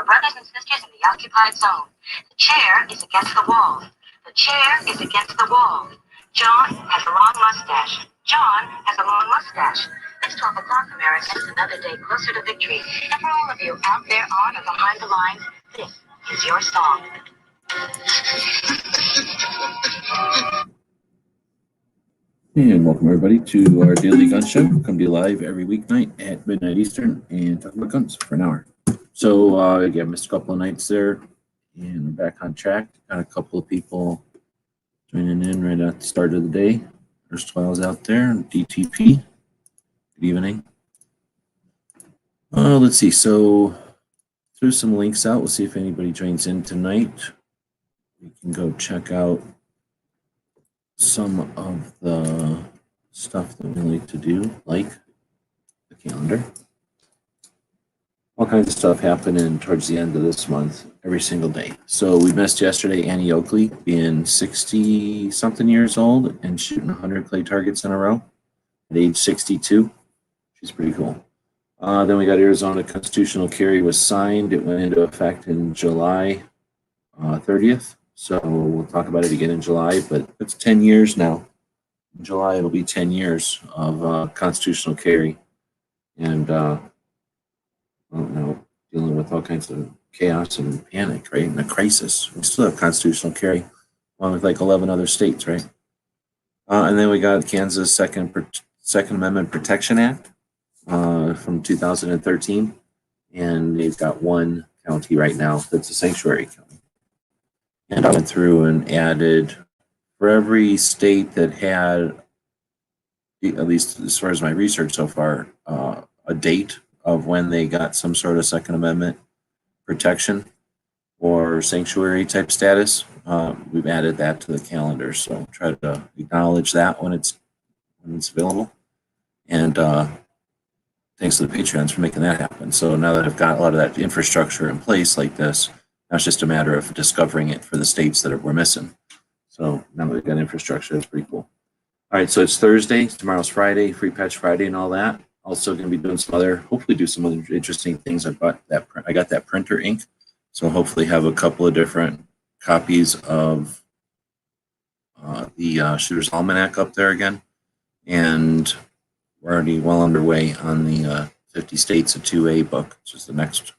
our brothers and sisters in the occupied zone. The chair is against the wall. The chair is against the wall. John has a long mustache. John has a long mustache. This 12 o'clock America is another day closer to victory. And for all of you out there on or behind the lines, this is your song. And welcome everybody to our daily gun show. Come to you live every weeknight at midnight Eastern and talk about guns for an hour. So again, missed a couple of nights there, and we're back on track. Got a couple of people joining in right at the start of the day. There's 12s out there. DTP. Good evening. Let's see. So threw some links out. We'll see if anybody joins in tonight. We can go check out some of the stuff that we like to do, like the calendar. All kinds of stuff happening towards the end of this month, every single day. So we missed yesterday Annie Oakley being 60-something years old and shooting 100 clay targets in a row at age 62. She's pretty cool. Then we got Arizona constitutional carry was signed. It went into effect in July 30th. So we'll talk about it again in July, but it's 10 years now. In July, it'll be 10 years of constitutional carry. And, dealing with all kinds of chaos and panic, right? And a crisis. We still have constitutional carry, along with like 11 other states, right? And then we got Kansas Second Amendment Protection Act from 2013. And they've got one county right now that's a sanctuary county. And I went through and added for every state that had, at least as far as my research so far, a date of when they got some sort of Second Amendment protection or sanctuary type status. We've added that to the calendar, so try to acknowledge that when it's available. And thanks to the Patreons for making that happen. So now that I've got a lot of that infrastructure in place like this, now it's just a matter of discovering it for the states that we're missing. So now that we've got infrastructure, it's pretty cool. All right, so it's Thursday. Tomorrow's Friday, Free Patch Friday and all that. Also going to be doing hopefully do some other interesting things. I got that printer ink. So hopefully have a couple of different copies of the Shooter's Almanac up there again. And we're already well underway on the 50 States of 2A book, which is the next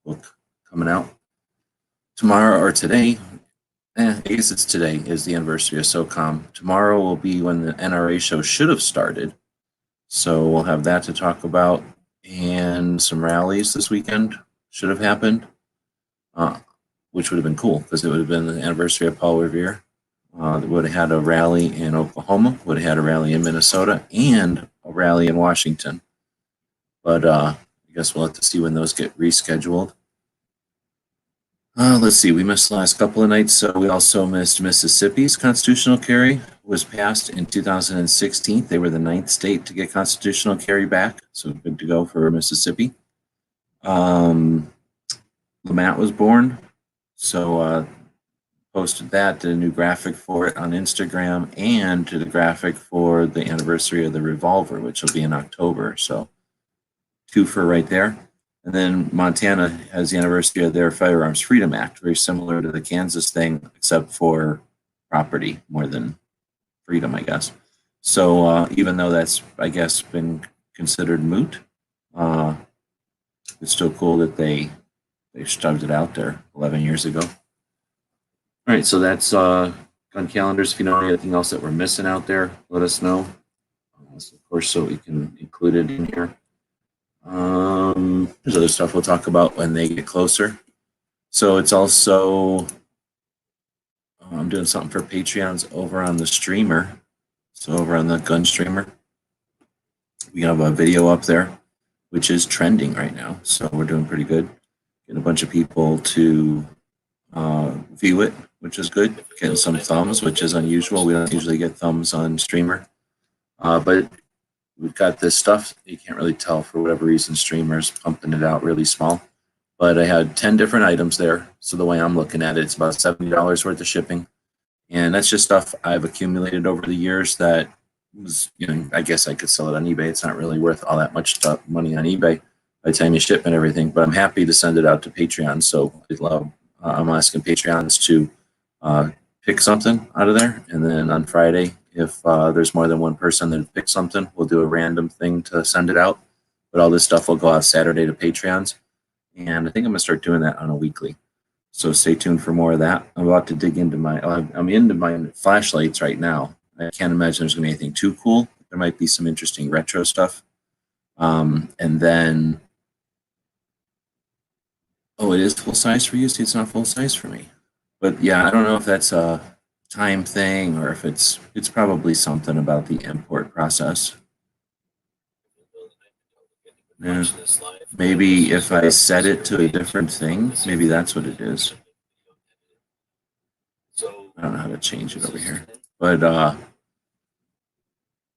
book coming out. Tomorrow or today, I guess it's today, is the anniversary of SOCOM. Tomorrow will be when the NRA show should have started. So we'll have that to talk about. And some rallies this weekend should have happened, which would have been cool because it would have been the anniversary of Paul Revere. They would have had a rally in Oklahoma, would have had a rally in Minnesota, and a rally in Washington. But I guess we'll have to see when those get rescheduled. Let's see, we missed the last couple of nights, so we also missed Mississippi's constitutional carry was passed in 2016. They were the 9th state to get constitutional carry back, so good to go for Mississippi. Lamont was born, so posted that, did a new graphic for it on Instagram, and did a graphic for the anniversary of the revolver, which will be in October, so 2 for right there. And then Montana has the anniversary of their Firearms Freedom Act, very similar to the Kansas thing, except for property more than freedom, I guess. So even though that's, I guess, been considered moot, it's still cool that they shoved it out there 11 years ago. All right, so that's gun calendars. If you know anything else that we're missing out there, let us know. Of course, so we can include it in here. There's other stuff we'll talk about when they get closer. So it's also, I'm doing something for Patreons over on the streamer. So over on the gun streamer, we have a video up there, which is trending right now. So we're doing pretty good. Getting a bunch of people to view it, which is good. Getting some thumbs, which is unusual. We don't usually get thumbs on streamer. But we've got this stuff. You can't really tell for whatever reason. Streamers pumping it out really small. But I had 10 different items there. So the way I'm looking at it, it's about $70 worth of shipping. And that's just stuff I've accumulated over the years that was, I guess I could sell it on eBay. It's not really worth all that much money on eBay. by the time you ship and everything. But I'm happy to send it out to Patreon. So I'm asking Patreons to pick something out of there, and then on Friday, if there's more than one person that picks something, we'll do a random thing to send it out. But all this stuff will go out Saturday to Patreons, and I think I'm gonna start doing that on a weekly. So stay tuned for more of that. I'm about to dig into I'm into my flashlights right now. I can't imagine there's gonna be anything too cool. There might be some interesting retro stuff, and then it is full size for you. See, it's not full size for me. But yeah, I don't know if that's a time thing or if it's probably something about the import process. Yeah. Maybe if I set it to a different thing, maybe that's what it is. I don't know how to change it over here. But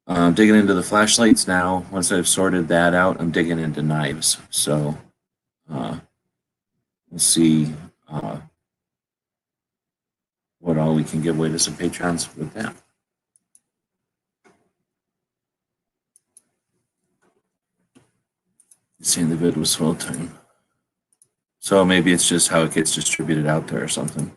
I'm digging into the flashlights now. Once I've sorted that out, I'm digging into knives. So we'll see what all we can give away to some patrons with that. Seeing the vid was swell time. So maybe it's just how it gets distributed out there or something.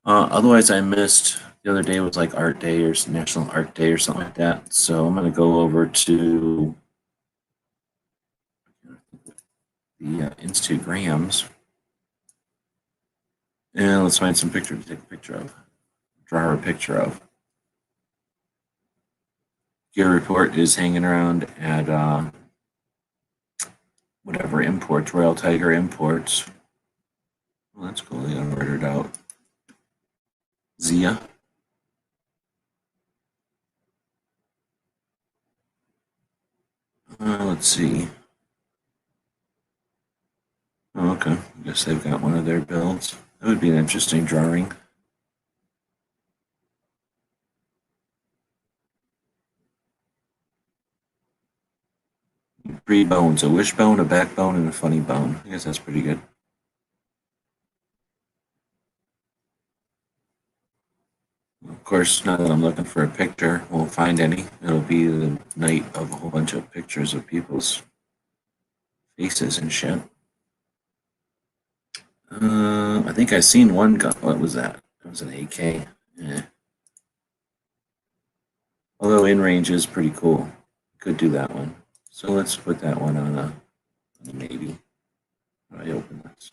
Otherwise, I missed the other day was like Art Day or National Art Day or something like that. So I'm going to go over to the Instagrams and let's find some picture to take a picture of, draw a picture of. Gear Report is hanging around at whatever imports, Royal Tiger Imports. Well, that's cool. They got ordered out. Zia. Let's see. Oh, okay. I guess they've got one of their builds. That would be an interesting drawing. Three bones, a wishbone, a backbone, and a funny bone. I guess that's pretty good. Of course, now that I'm looking for a picture, won't find any. It'll be the night of a whole bunch of pictures of people's faces and shit. I think I seen one gun. What was that? It was an AK. Yeah. Although in range is pretty cool. Could do that one. So let's put that one on a maybe. How do I open this?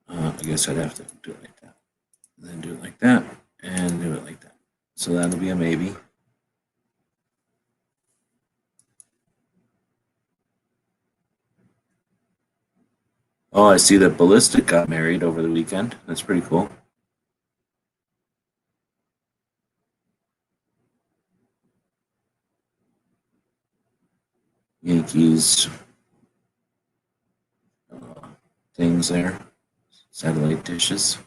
I guess I'd have to do it like that. And then do it like that. And do it like that. So that'll be a maybe. Oh, I see that Ballistic got married over the weekend. That's pretty cool. Yankees things there. Satellite dishes.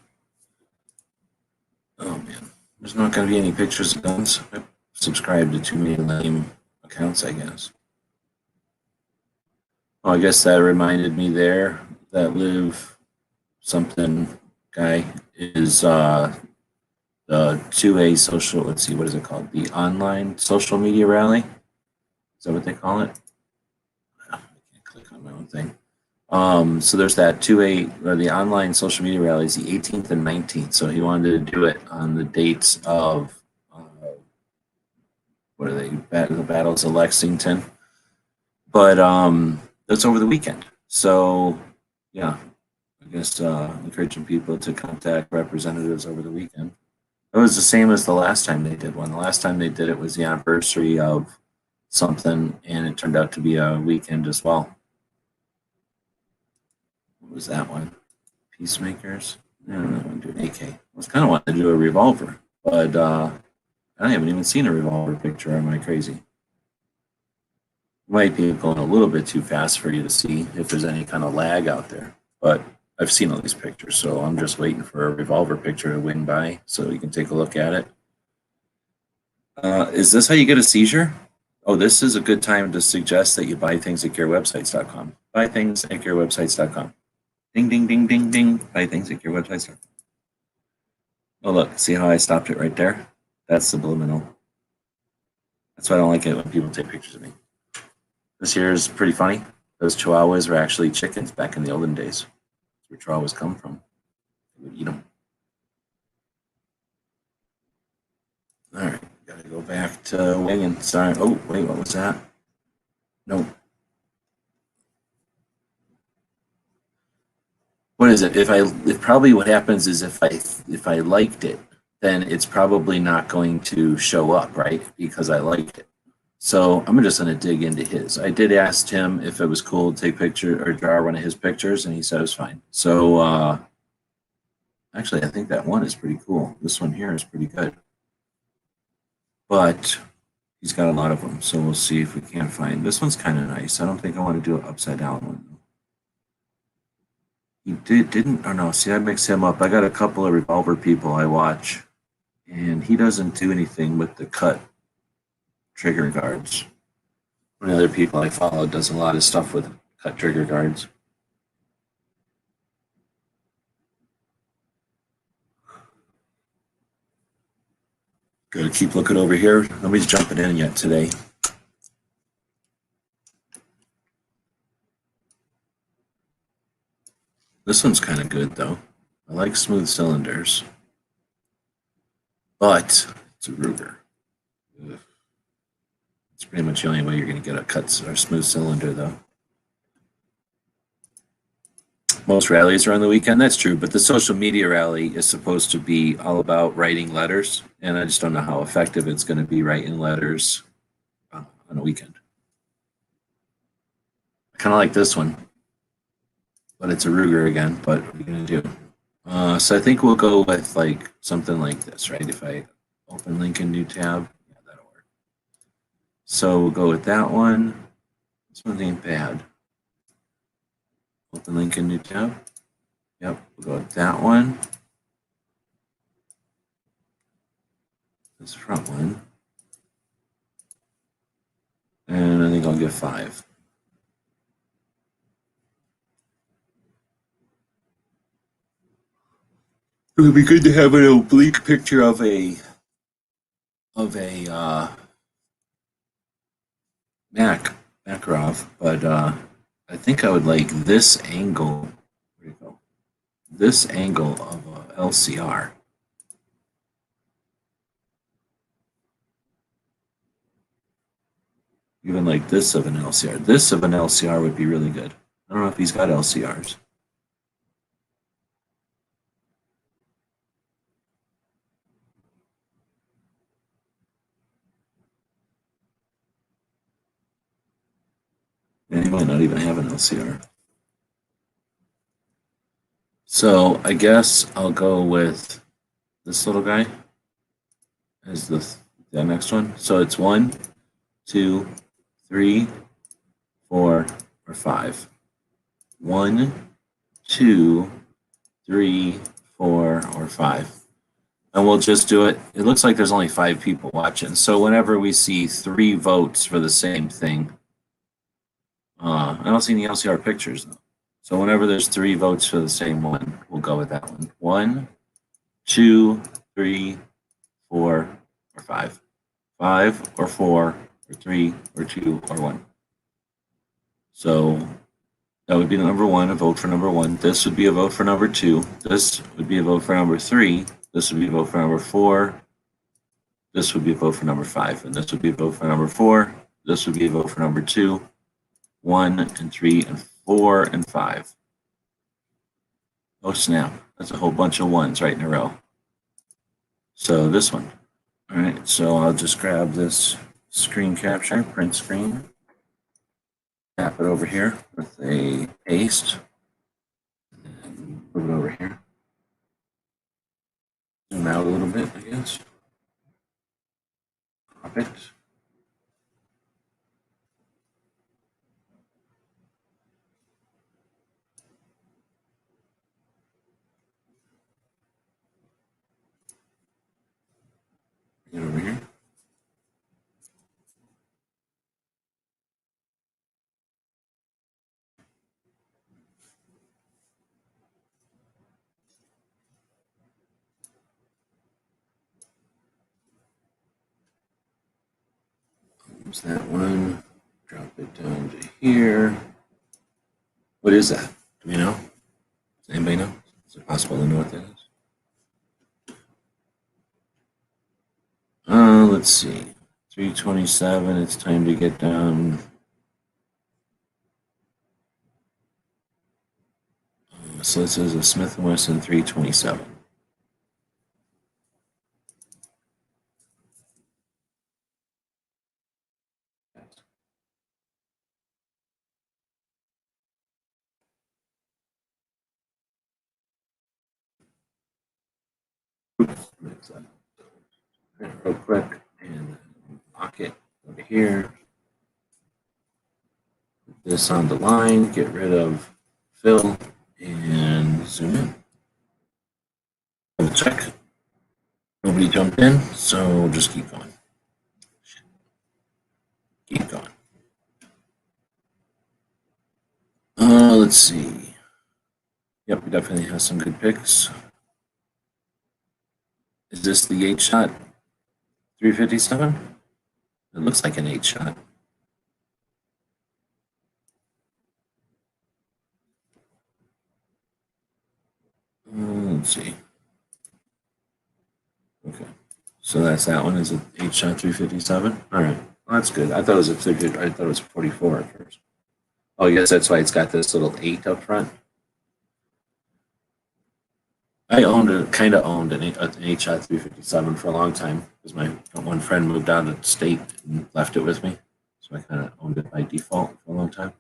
Oh man, there's not going to be any pictures of guns. I subscribed to too many lame accounts, I guess. Oh, I guess that reminded me there that Live something guy is the 2A social, let's see, what is it called? The online social media rally? Is that what they call it? I can't click on my own thing. So there's that 2A, or the online social media rallies, the 18th and 19th. So he wanted to do it on the dates of, what are they, the battles of Lexington. But that's over the weekend. So, yeah, I guess encouraging people to contact representatives over the weekend. It was the same as the last time they did one. The last time they did it was the anniversary of something, and it turned out to be a weekend as well. What was that one? Peacemakers? I don't know. I'm doing AK. I was kind of wanting to do a revolver, but I haven't even seen a revolver picture. Am I crazy? Might be going a little bit too fast for you to see if there's any kind of lag out there, but I've seen all these pictures, so I'm just waiting for a revolver picture to wing by so you can take a look at it. Is this how you get a seizure? Oh, this is a good time to suggest that you buy things at gearwebsites.com. Buy things at gearwebsites.com. Ding, ding, ding, ding, ding. Buy things at gearwebsites.com. Oh, look, see how I stopped it right there? That's subliminal. That's why I don't like it when people take pictures of me. This here is pretty funny. Those chihuahuas were actually chickens back in the olden days. That's where chihuahuas come from. They would eat them. All right, gotta go back to weighing. Sorry. Oh, wait, what was that? No. What is it? If probably what happens is if I liked it, then it's probably not going to show up, right? Because I liked it. So I'm just going to dig into his. I did ask him if it was cool to take picture or draw one of his pictures, and he said it was fine. So actually, I think that one is pretty cool. This one here is pretty good, but he's got a lot of them. So we'll see if we can't find. This one's kind of nice. I don't think I want to do an upside down one. He didn't. Oh no, see, I mixed him up. I got a couple of Revolver people I watch, and he doesn't do anything with the cut trigger guards. One of the other people I follow does a lot of stuff with cut trigger guards. Gotta keep looking over here. Nobody's jumping in yet today. This one's kind of good though. I like smooth cylinders, but it's a Ruger. Ugh. It's pretty much the only way you're gonna get a cut or smooth cylinder though. Most rallies are on the weekend. That's true, but the social media rally is supposed to be all about writing letters, and I just don't know how effective it's going to be writing letters on a weekend. I kind of like this one, but it's a Ruger again. But what are you going to do? So I think we'll go with like something like this, right? If I open link in new tab, yeah, that'll work. So we'll go with that one. This one ain't bad. Open link in new tab. Yep, we'll go with that one. This front one. And I think I'll give 5. It would be good to have an oblique picture of a Makarov, but I think I would like this angle. Where do you go? This angle of a LCR. Even like this of an LCR. This of an LCR would be really good. I don't know if he's got LCRs. And he might not even have an LCR. So I guess I'll go with this little guy as the next one. So it's 1, 2, 3, 4, or 5. 1, 2, 3, 4, or 5. And we'll just do it. It looks like there's only 5 people watching. So whenever we see 3 votes for the same thing, I don't see any LCR pictures though. So whenever there's 3 votes for the same one, we'll go with that one. 1, 2, 3, 4, or 5. 5 or 4 or 3 or 2 or 1. So that would be number 1, a vote for number 1. This would be a vote for number 2. This would be a vote for number 3. This would be a vote for number 4. This would be a vote for number 5. And this would be a vote for number 4. This would be a vote for number 2, 1, and 3, and 4, and 5. Oh, snap. That's a whole bunch of 1s right in a row. So this one. All right, so I'll just grab this screen capture, print screen, tap it over here with a paste, and move it over here. Zoom out a little bit, I guess. Crop it. Bring it over here. Use that one. Drop drop it down to here. What is that? Do we know? Does anybody know? Is it possible to know what that is? Let's see. 327. It's time to get down. So this is a Smith & Wesson 327. Real quick and lock it over here. Put this on the line, get rid of fill, and zoom in. Double check. Nobody jumped in, so we'll just keep going. Keep going. Let's see. Yep, we definitely have some good picks. Is this the 8-shot 357? It looks like an 8-shot. Let's see. Okay. So that's that one. Is it 8-shot 357? All right. Well, that's good. I thought it was a 30, I thought it was 44 at first. Oh, I guess that's why it's got this little 8 up front. I kind of owned an 8-shot 357 for a long time because my one friend moved out of state and left it with me. So I kind of owned it by default for a long time.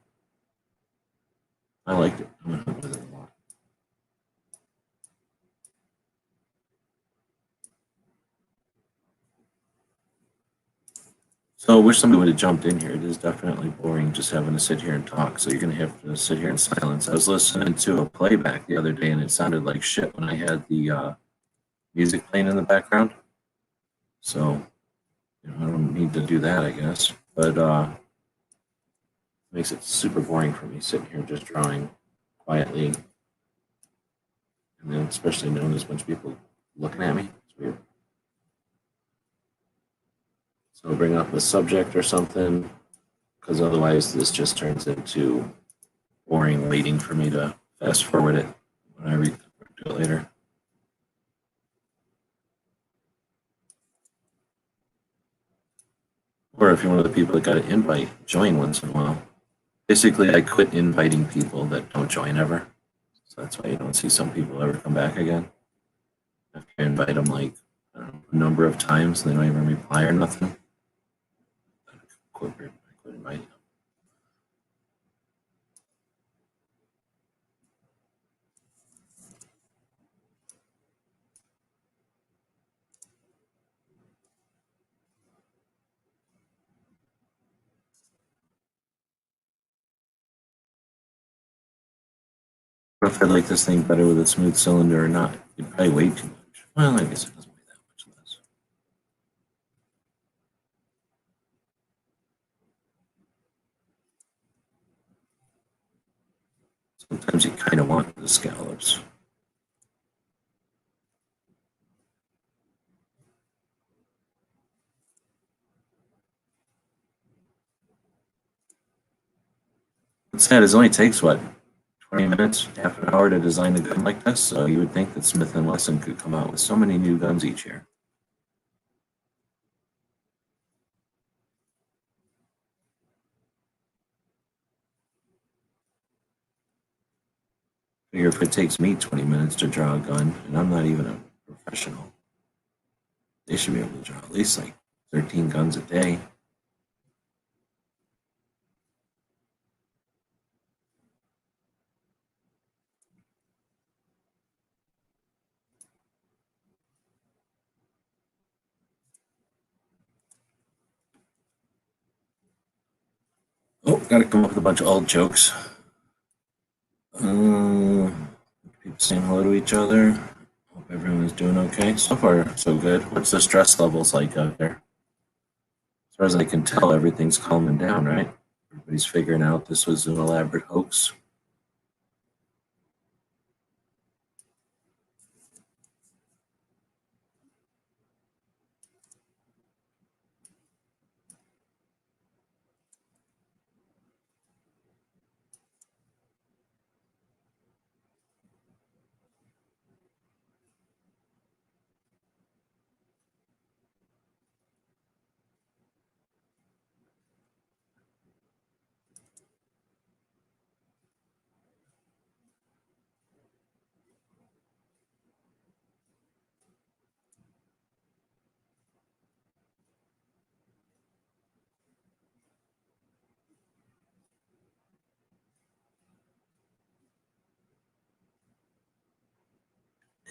I liked it. I went with it a lot. So I wish somebody would have jumped in here. It is definitely boring just having to sit here and talk. So you're going to have to sit here in silence. I was listening to a playback the other day and it sounded like shit when I had the music playing in the background. So I don't need to do that, I guess. But makes it super boring for me sitting here just drawing quietly. And then especially knowing there's a bunch of people looking at me. It's weird. So bring up a subject or something, because otherwise this just turns into boring waiting for me to fast forward it when I do it later. Or if you're one of the people that got to invite, join once in a while. Basically, I quit inviting people that don't join ever. So that's why you don't see some people ever come back again. After I invite them like a number of times, they don't even reply or nothing. I quit inviting them. If I like this thing better with a smooth cylinder or not, it'd probably weigh too much. Well, I guess it doesn't weigh that much less. Sometimes you kind of want the scallops. What's sad is it only takes, what, 20 minutes, half an hour to design a gun like this? So you would think that Smith & Wesson could come out with so many new guns each year. Figure if it takes me 20 minutes to draw a gun, and I'm not even a professional, they should be able to draw at least like 13 guns a day. Oh, gotta come up with a bunch of old jokes. People saying hello to each other. Hope everyone's doing okay. So far, so good. What's the stress levels like out there? As far as I can tell, everything's calming down, right? Everybody's figuring out this was an elaborate hoax.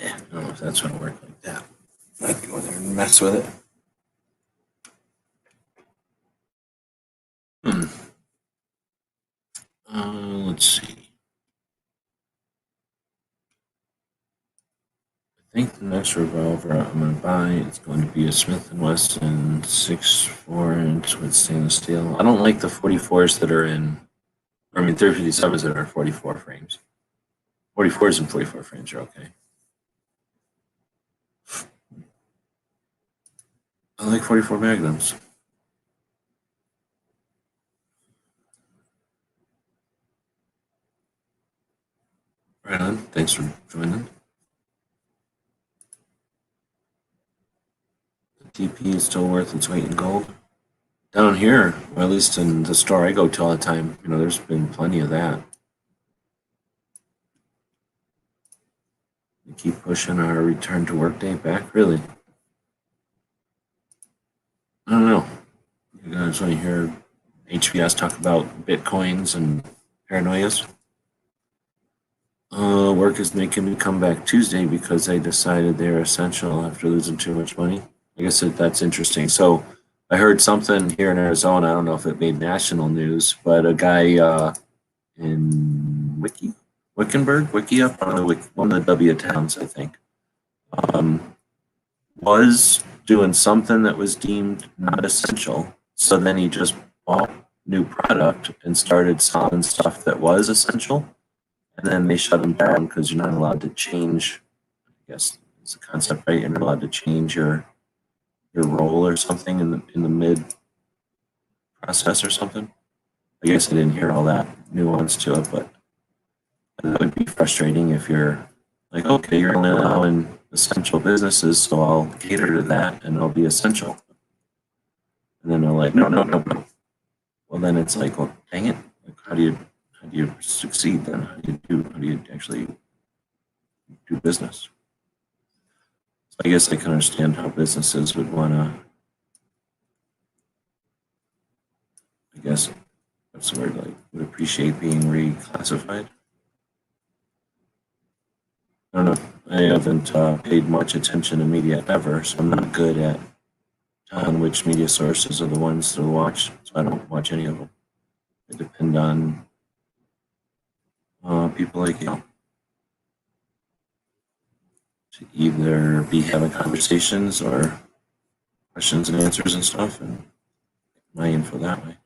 Yeah, I don't know if that's going to work like that. I can go there and mess with it. Let's see. I think the next revolver I'm going to buy is going to be a Smith & Wesson 6.4 inch with stainless steel. I don't like the 44s that are in, 357s that are 44 frames. 44s and 44 frames are okay. I like 44 Magnums. Right on. Thanks for joining. The TP is still worth its weight in gold. Down here, or at least in the store I go to all the time, there's been plenty of that. We keep pushing our return to work date back, really. I don't know. You guys want to hear HBS talk about Bitcoins and paranoias? Work is making me come back Tuesday because they decided they're essential after losing too much money. I guess that's interesting. So I heard something here in Arizona. I don't know if it made national news, but a guy in Wiki up one of the W towns, I think, was doing something that was deemed not essential. So then he just bought new product and started selling stuff that was essential. And then they shut him down because you're not allowed to change. I guess it's a concept, right? You're not allowed to change your role or something in the mid process or something. I guess I didn't hear all that nuance to it, but that would be frustrating if you're like, okay, you're only allowing essential businesses, so I'll cater to that and I'll be essential. And then they're like, no. Well, then it's like, well, dang it. Like, how do you succeed then? How do you actually do business? So I guess I can understand how businesses would want to, I guess, what's the word, like, would appreciate being reclassified. I don't know. I haven't paid much attention to media ever, so I'm not good at telling which media sources are the ones to watch. So I don't watch any of them. I depend on people like you to either be having conversations or questions and answers and stuff, and my info that way.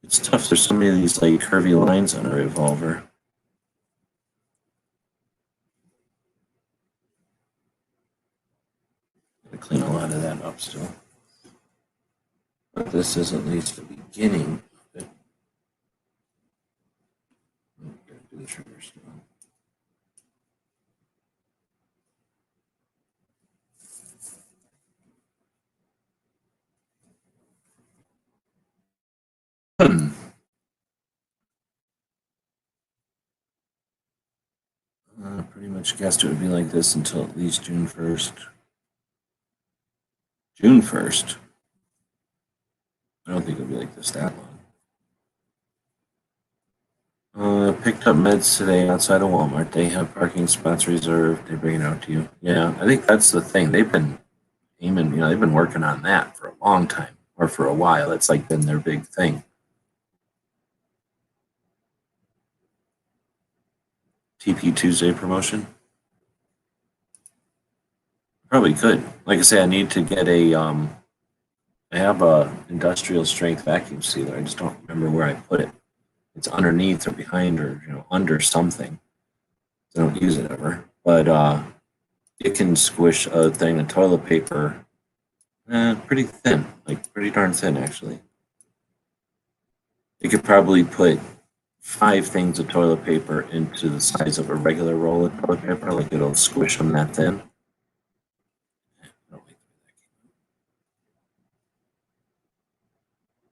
It's tough. There's so many of these like curvy lines on a revolver. Gotta clean a lot of that up still. But this is at least the beginning of it. Gotta do the trigger still. Pretty much guessed it would be like this until at least June 1st. June 1st? I don't think it'll be like this that long. Picked up meds today outside of Walmart. They have parking spots reserved. They bring it out to you. Yeah, I think that's the thing. They've been aiming, they've been working on that for a long time, or for a while. It's like been their big thing. TP Tuesday promotion? Probably could. Like I say, I need to get I have a industrial strength vacuum sealer. I just don't remember where I put it. It's underneath or behind or under something. I don't use it ever, but it can squish a thing of toilet paper pretty thin, like pretty darn thin actually. You could probably put 5 things of toilet paper into the size of a regular roll of toilet paper, like it'll squish them that thin.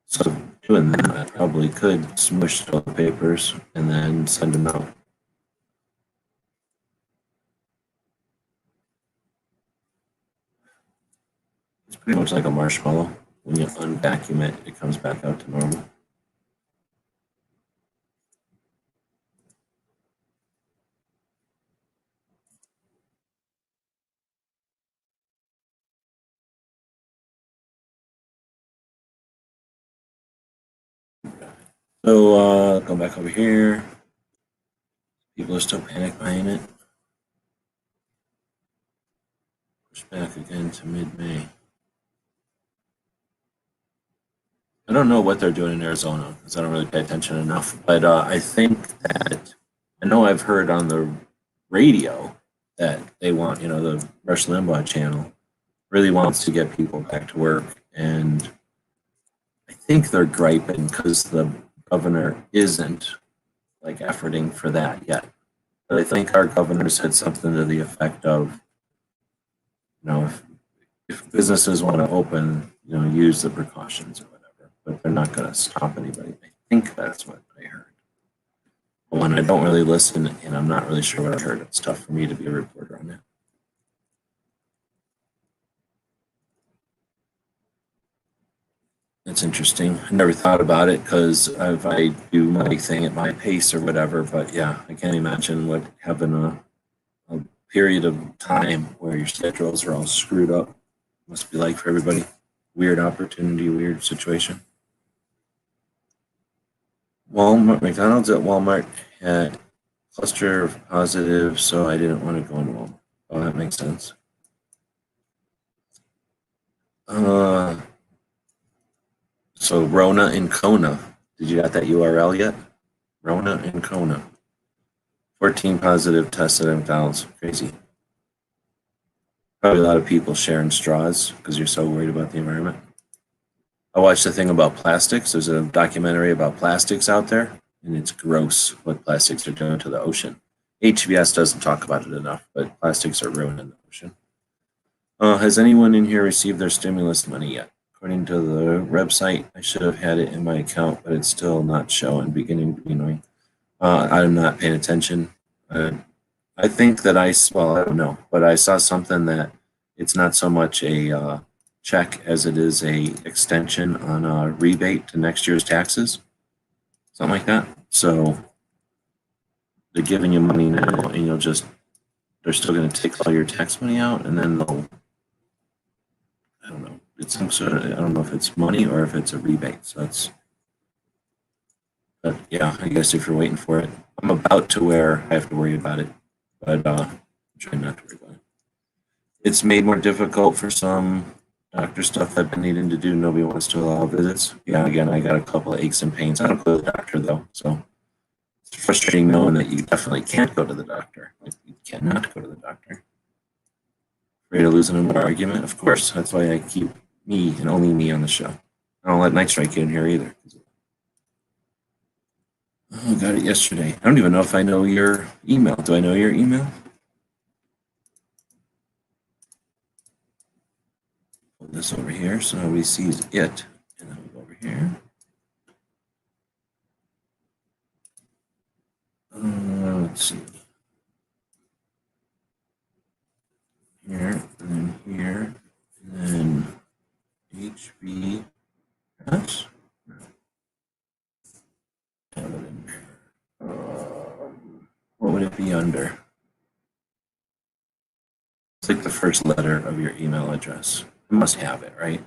So doing that, I probably could smush toilet papers and then send them out. It's pretty much like a marshmallow. When you unvacuum it, it comes back out to normal. So go back over here. People are still panic buying it. Push back again to mid-May. I don't know what they're doing in Arizona because I don't really pay attention enough. But I think that I know I've heard on the radio that they want, the Rush Limbaugh channel really wants to get people back to work, and I think they're griping because the governor isn't like efforting for that yet. But I think our governor said something to the effect of, if businesses want to open, use the precautions or whatever, but they're not going to stop anybody. I think that's what I heard. But when I don't really listen and I'm not really sure what I heard, it's tough for me to be a reporter on that. That's interesting. I never thought about it because if I do my thing at my pace or whatever, but yeah, I can't imagine what having a period of time where your schedules are all screwed up must be like for everybody. Weird opportunity, weird situation. McDonald's at Walmart had cluster of positive, so I didn't want to go into Walmart. Oh, that makes sense. So Rona and Kona. Did you got that URL yet? Rona and Kona. 14 positive tested at McDonald's. Crazy. Probably a lot of people sharing straws because you're so worried about the environment. I watched a thing about plastics. There's a documentary about plastics out there, and it's gross what plastics are doing to the ocean. HBS doesn't talk about it enough, but plastics are ruining the ocean. Has anyone in here received their stimulus money yet? According to the website, I should have had it in my account, but it's still not showing, beginning to be annoying. I'm not paying attention. I think that I don't know, but I saw something that it's not so much a check as it is a extension on a rebate to next year's taxes, something like that. So they're giving you money now, and they're still going to take all your tax money out, and then I don't know. It's some sort of, I don't know if it's money or if it's a rebate. So but yeah, I guess if you're waiting for it, I'm about to where I have to worry about it, but I'm trying not to worry about it. It's made more difficult for some doctor stuff I've been needing to do. Nobody wants to allow visits. Yeah, again, I got a couple of aches and pains. I don't go to the doctor though, so it's frustrating knowing that you definitely can't go to the doctor. Like, you cannot go to the doctor. Afraid of losing an argument? Of course. That's why I keep me and only me on the show. I don't let Night Strike in here either. Oh, got it yesterday. I don't even know if I know your email. Do I know your email? Put this over here so nobody sees it. And then we'll go over here. Let's see. Here, and then here, and then HBS. Have it in there. What would it be under? It's like the first letter of your email address. You must have it, right?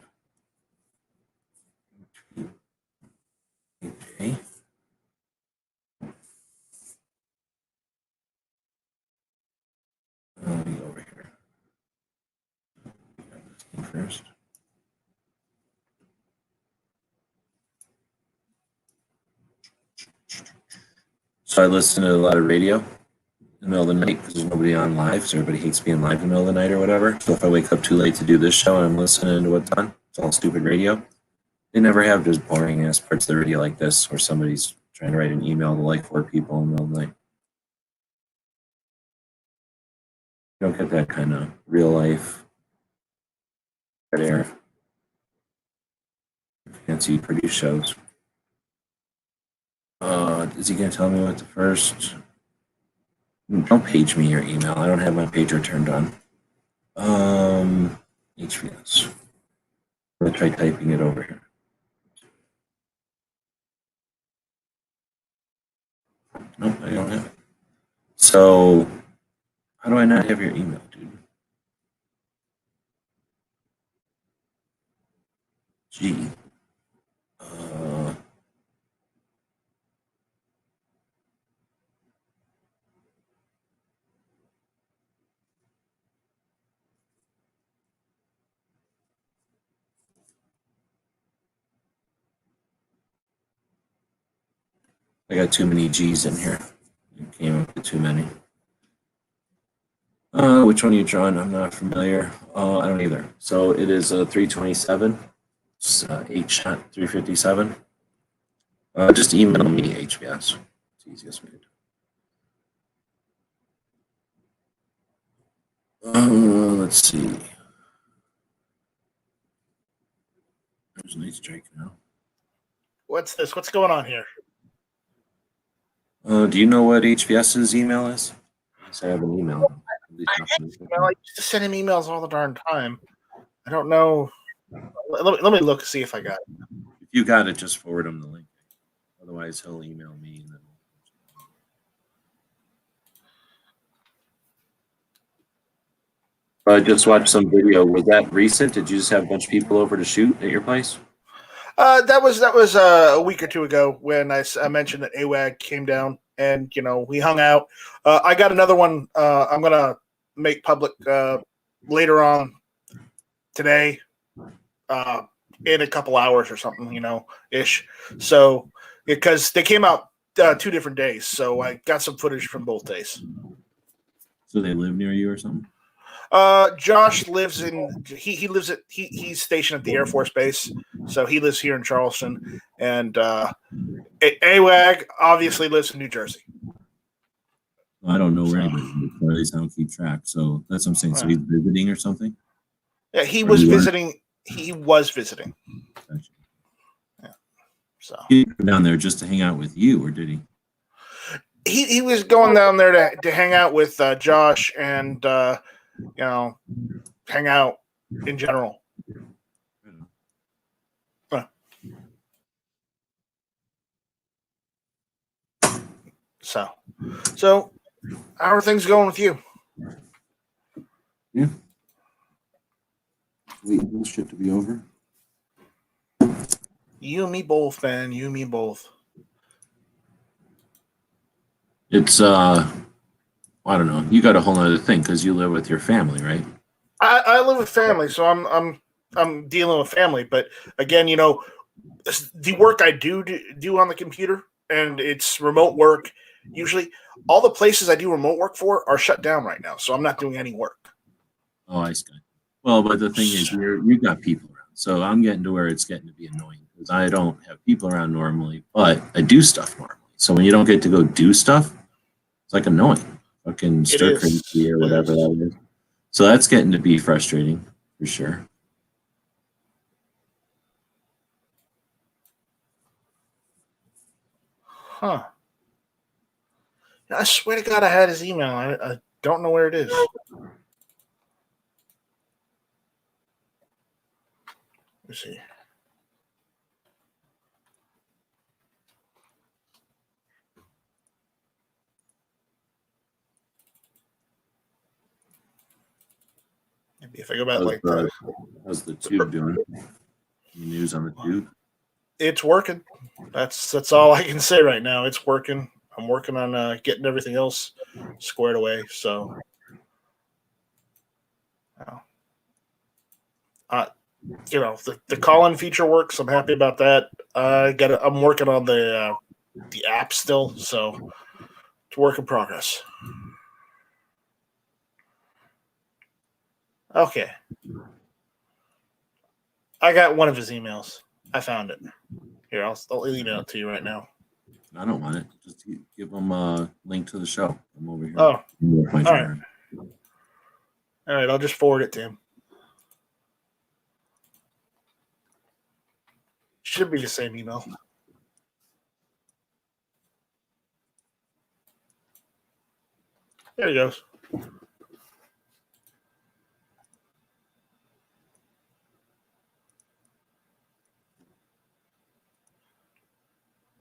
Okay. Let me go over here. First. So I listen to a lot of radio in the middle of the night because there's nobody on live, so everybody hates being live in the middle of the night or whatever. So if I wake up too late to do this show and I'm listening to what's on, it's all stupid radio. They never have just boring ass parts of the radio like this where somebody's trying to write an email to like 4 people in the middle of the night. You don't get that kind of real life air. Fancy produced shows. Is he gonna tell me what the first? Don't page me your email. I don't have my pager turned on. HVS. I'm going to try typing it over here. Nope, I don't have it. So, how do I not have your email, dude? Gee. I got too many G's in here. I came up with too many. Which one are you drawing? I'm not familiar. I don't either. So it is a 327. It's 8 shot 357. Just email me HBS. It's the easiest way to do it. Let's see. There's an 8 strike now. What's this? What's going on here? Do you know what HBS's email is? I have an email. I used to send him emails all the darn time. I don't know. Let me look and see if I got it. If you got it, just forward him the link. Otherwise, he'll email me. And then I just watched some video. Was that recent? Did you just have a bunch of people over to shoot at your place? That was a week or two ago when I mentioned that AWAG came down and we hung out. I got another one. I'm gonna make public later on today, in a couple hours or something, ish. So because they came out 2 different days, so I got some footage from both days. So they live near you or something? Josh lives he's stationed at the Air Force Base, so he lives here in Charleston, and AWAG obviously lives in New Jersey. I don't know where anybody lives, or at least I don't keep track. So that's what I'm saying. So he's visiting or something? Yeah, he was visiting. He was visiting. Gotcha. Yeah. So he came down there just to hang out with you, or did he? He was going down there to hang out with Josh and hang out in general. So how are things going with you? Yeah. Waiting for this shit to be over. You and me both, man. You and me both. It's I don't know. You got a whole other thing because you live with your family, right? I live with family, so I'm dealing with family. But again, the work I do on the computer, and it's remote work. Usually, all the places I do remote work for are shut down right now, so I'm not doing any work. Oh, I see. Well, but the thing is, you got people around, so I'm getting to where it's getting to be annoying because I don't have people around normally, but I do stuff normally. So when you don't get to go do stuff, it's like annoying. Fucking stir crazy or whatever that is. So that's getting to be frustrating for sure. Huh. I swear to God, I had his email. I don't know where it is. Let's see. Maybe if I go back how's the tube doing? Any news on the tube? It's working. That's all I can say right now. It's working. I'm working on getting everything else squared away. So, the call-in feature works. I'm happy about that. I'm working on the app still, so it's a work in progress. Okay, I got one of his emails. I found it. Here, I'll email it to you right now. I don't want it. Just give them a link to the show. I'm over here. Oh, all right. All right, I'll just forward it to him. Should be the same email. There he goes.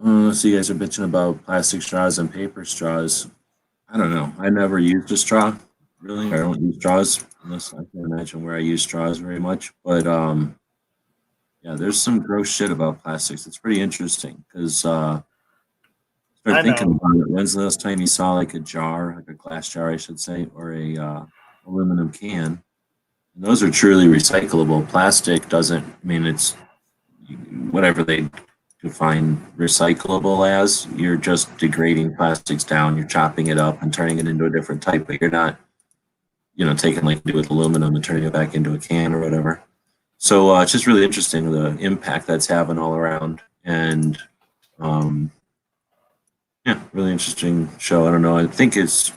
So you guys are bitching about plastic straws and paper straws. I don't know. I never used a straw. Really, I don't use straws unless I can imagine where I use straws very much. But yeah, there's some gross shit about plastics. It's pretty interesting because I start thinking know. about it. When's the last time you saw like a jar, like a glass jar, I should say, or a aluminum can? And those are truly recyclable. Plastic doesn't. I mean, it's whatever they define recyclable as. You're just degrading plastics down. You're chopping it up and turning it into a different type, but you're not, taking like you do with aluminum and turning it back into a can or whatever. So it's just really interesting the impact that's having all around, and um, yeah, really interesting show. I don't know. I don't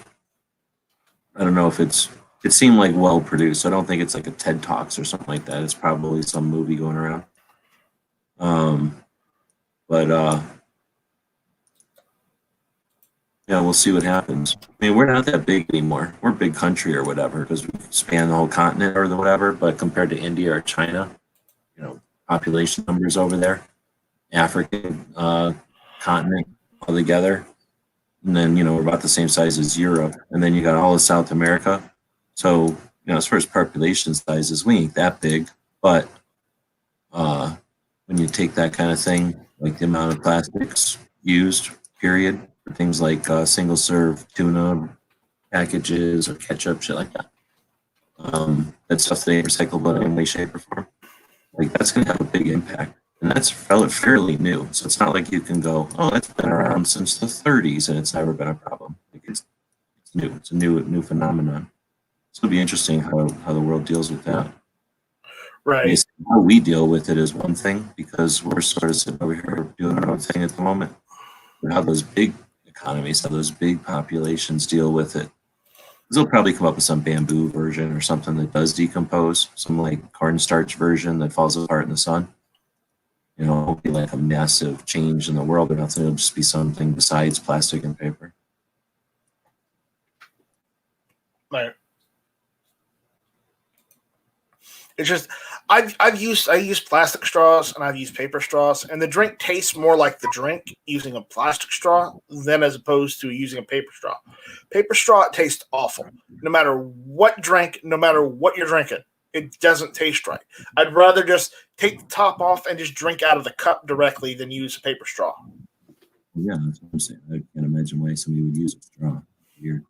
know if it seemed like well produced. I don't think it's like a TED Talks or something like that. It's probably some movie going around. But yeah, we'll see what happens. I mean, we're not that big anymore. We're a big country or whatever because we span the whole continent or the whatever. But compared to India or China, population numbers over there, African continent altogether, and then we're about the same size as Europe, and then you got all of South America. So as far as population sizes, we ain't that big, but when you take that kind of thing, like the amount of plastics used, period, for things like single serve tuna packages or ketchup, shit like that. That stuff that ain't recyclable in any way, shape, or form. Like that's going to have a big impact. And that's fairly new. So it's not like you can go, oh, that's been around since the 30s and it's never been a problem. Like it's new. It's a new phenomenon. So it'll be interesting how the world deals with that. Right. How we deal with it is one thing because we're sort of sitting over here doing our own thing at the moment. But how those big economies, how those big populations deal with it, they'll probably come up with some bamboo version or something that does decompose, some like cornstarch version that falls apart in the sun. It won't be like a massive change in the world or nothing. It'll just be something besides plastic and paper. Right. It's just I used plastic straws and I've used paper straws, and the drink tastes more like the drink using a plastic straw than as opposed to using a paper straw. Paper straw tastes awful. No matter what drink, no matter what you're drinking, it doesn't taste right. I'd rather just take the top off and just drink out of the cup directly than use a paper straw. Yeah, that's what I'm saying. I can't imagine why somebody would use a straw. Weird.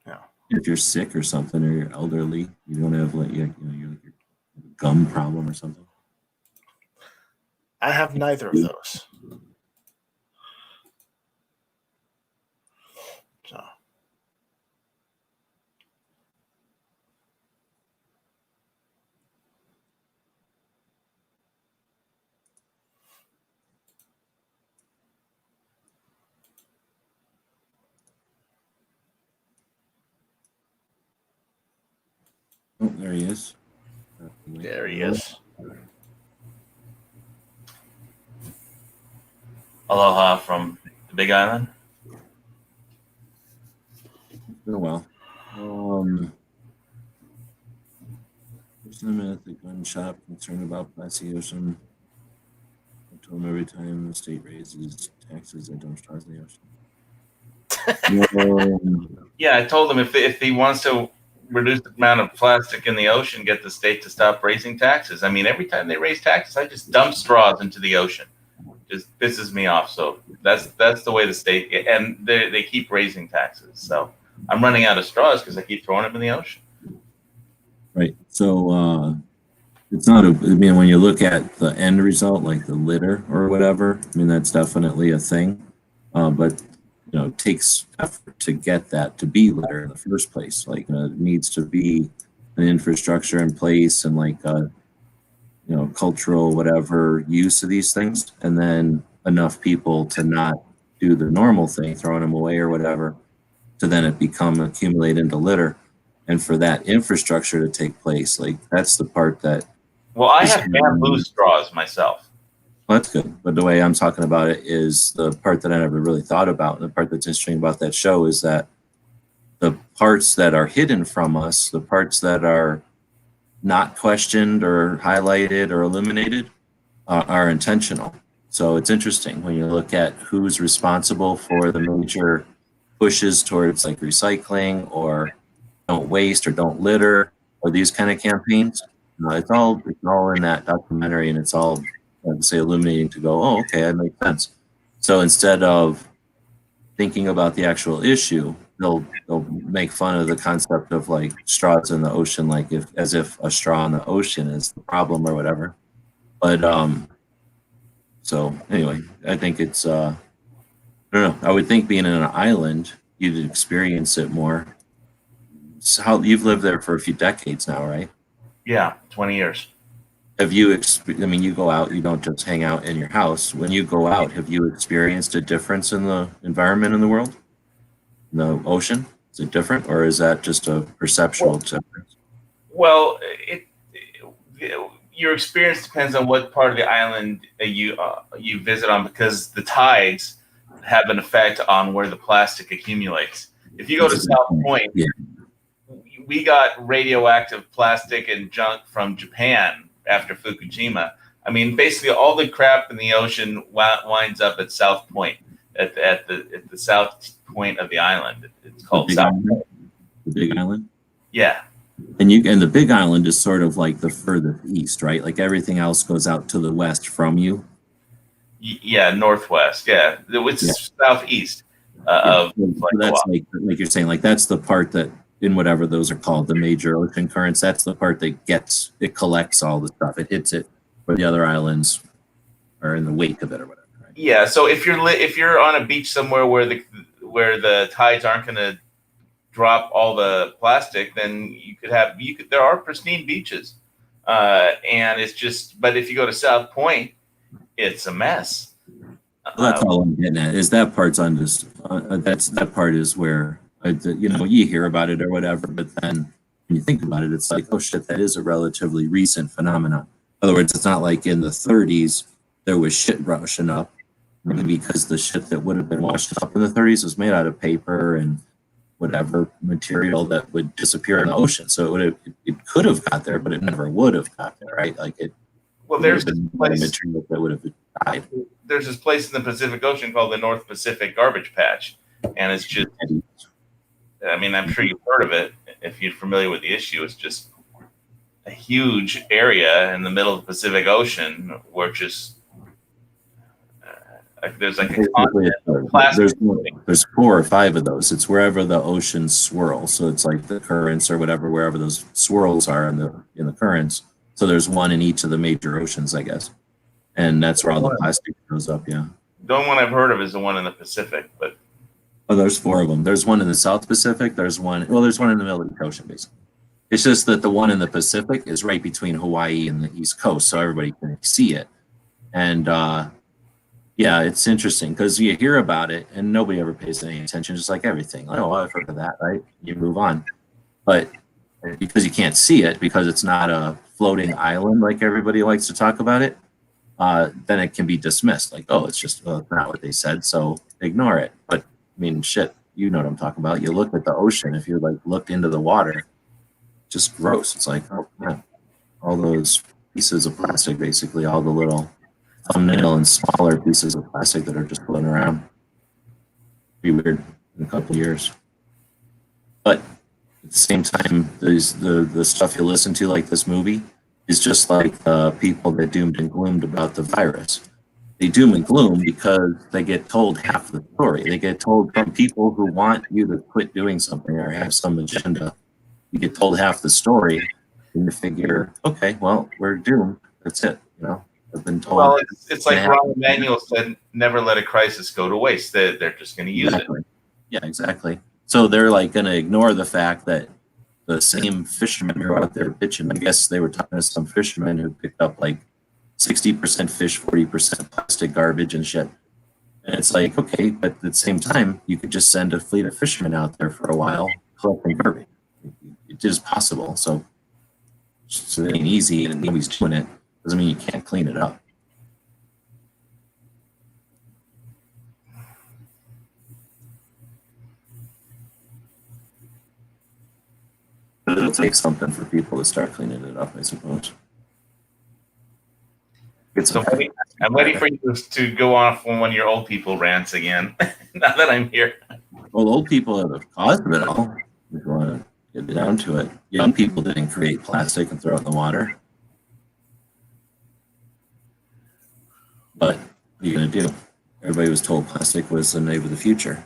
Yeah. If you're sick or something, or you're elderly, you don't have like you're like your gum problem or something. I have neither of those. So. Oh, there he is. There he is. Aloha from the Big Island. It's been a while. Person I'm at the gun shop concerned about plastic ocean. I told him every time the state raises taxes, they dump straws in the ocean. Yeah, I told him if he wants to reduce the amount of plastic in the ocean, get the state to stop raising taxes. I mean, every time they raise taxes, I just dump straws into the ocean. Just pisses me off. So that's the way the state, and they keep raising taxes. So I'm running out of straws because I keep throwing them in the ocean. Right. So it's not I mean, when you look at the end result, like the litter or whatever, I mean, that's definitely a thing. But it takes effort to get that to be litter in the first place. Like it needs to be an infrastructure in place and like cultural whatever use of these things, and then enough people to not do the normal thing, throwing them away or whatever, to then it become accumulate into litter. And for that infrastructure to take place, like that's the part that. Well, I have bamboo straws myself. Well, that's good. But the way I'm talking about it is the part that I never really thought about. And the part that's interesting about that show is that the parts that are hidden from us, the parts that are not questioned or highlighted or illuminated, are intentional. So it's interesting when you look at who's responsible for the major pushes towards like recycling or don't waste or don't litter or these kind of campaigns. It's all in that documentary, and it's all, I'd say, illuminating to go, oh, okay, that makes sense. So instead of thinking about the actual issue, they'll make fun of the concept of like straws in the ocean, like as if a straw in the ocean is the problem or whatever. But so anyway, I think it's I don't know. I would think being in an island, you'd experience it more. So how you've lived there for a few decades now, right? Yeah, 20 years. Have you? I mean, you go out. You don't just hang out in your house. When you go out, have you experienced a difference in the environment in the world, in the ocean? Is it different, or is that just a perceptual difference? Well, your experience depends on what part of the island you visit on, because the tides have an effect on where the plastic accumulates. If you go to South Point, Yeah. we got radioactive plastic and junk from Japan after Fukushima. I mean, basically all the crap in the ocean winds up at South Point, at the south point of the island. It's called South Point. The Big Island. Yeah. And the Big Island is sort of like the furthest east, right? Like everything else goes out to the west from you. Yeah, northwest. Yeah, it's southeast of. So that's like you're saying, like that's the part that in whatever those are called, the major ocean currents. That's the part that collects all the stuff. It hits it where the other islands are in the wake of it or whatever. Right? Yeah. So if you're on a beach somewhere where the tides aren't going to drop all the plastic, then there are pristine beaches, and it's just. But if you go to South Point, it's a mess. Well, that's all I'm getting at. Is that part's on this? That part is where you hear about it or whatever, but then when you think about it, it's like, oh shit, that is a relatively recent phenomenon. In other words, it's not like in the 30s there was shit rushing up, because the shit that would have been washed up in the 30s was made out of paper and whatever material that would disappear in the ocean. So it could have got there, but it never would have got there, right? Like it. Well, there's this place material that would have died. There's this place in the Pacific Ocean called the North Pacific Garbage Patch, and it's just. I mean, I'm sure you've heard of it. If you're familiar with the issue, it's just a huge area in the middle of the Pacific Ocean where just there's like a continent of plastic. There's 4 or 5 of those. It's wherever the oceans swirl. So it's like the currents or whatever, wherever those swirls are in the currents. So there's one in each of the major oceans, I guess. And that's where all the plastic goes up, yeah. The only one I've heard of is the one in the Pacific, but. Oh, there's 4 of them. There's one in the South Pacific. There's one in the middle of the ocean, basically. It's just that the one in the Pacific is right between Hawaii and the East Coast, so everybody can see it. And yeah, it's interesting because you hear about it and nobody ever pays any attention, just like everything. Oh, I've heard of that, right? You move on. But because you can't see it, because it's not a floating island like everybody likes to talk about it, then it can be dismissed. Like, oh, it's just not what they said, so ignore it. But I mean, shit, you know what I'm talking about. You look at the ocean, if you like look into the water, just gross. It's like, oh, yeah, all those pieces of plastic, basically, all the little thumbnail and smaller pieces of plastic that are just floating around. Be weird in a couple of years. But at the same time, the stuff you listen to, like this movie, is just like the people that doomed and gloomed about the virus. They doom and gloom because they get told half the story. They get told from people who want you to quit doing something or have some agenda. You get told half the story, and you figure, okay, well, we're doomed. That's it. I've been told. Well, it's like Ron Emanuel said, never let a crisis go to waste. They're just going to use it. Yeah, exactly. So they're like going to ignore the fact that the same fishermen are out there bitching. I guess they were talking to some fishermen who picked up like 60% fish, 40% plastic garbage and shit. And it's like, okay, but at the same time, you could just send a fleet of fishermen out there for a while collecting garbage. It is possible. So it ain't easy, and nobody's doing it. Doesn't mean you can't clean it up. But it'll take something for people to start cleaning it up, I suppose. It's So I'm waiting for you to go off on one of your old people rants again. Now that I'm here. Well, old people are the cause of it all. If you want to get down to it, young people didn't create plastic and throw it in the water. But what are you going to do? Everybody was told plastic was the name of the future.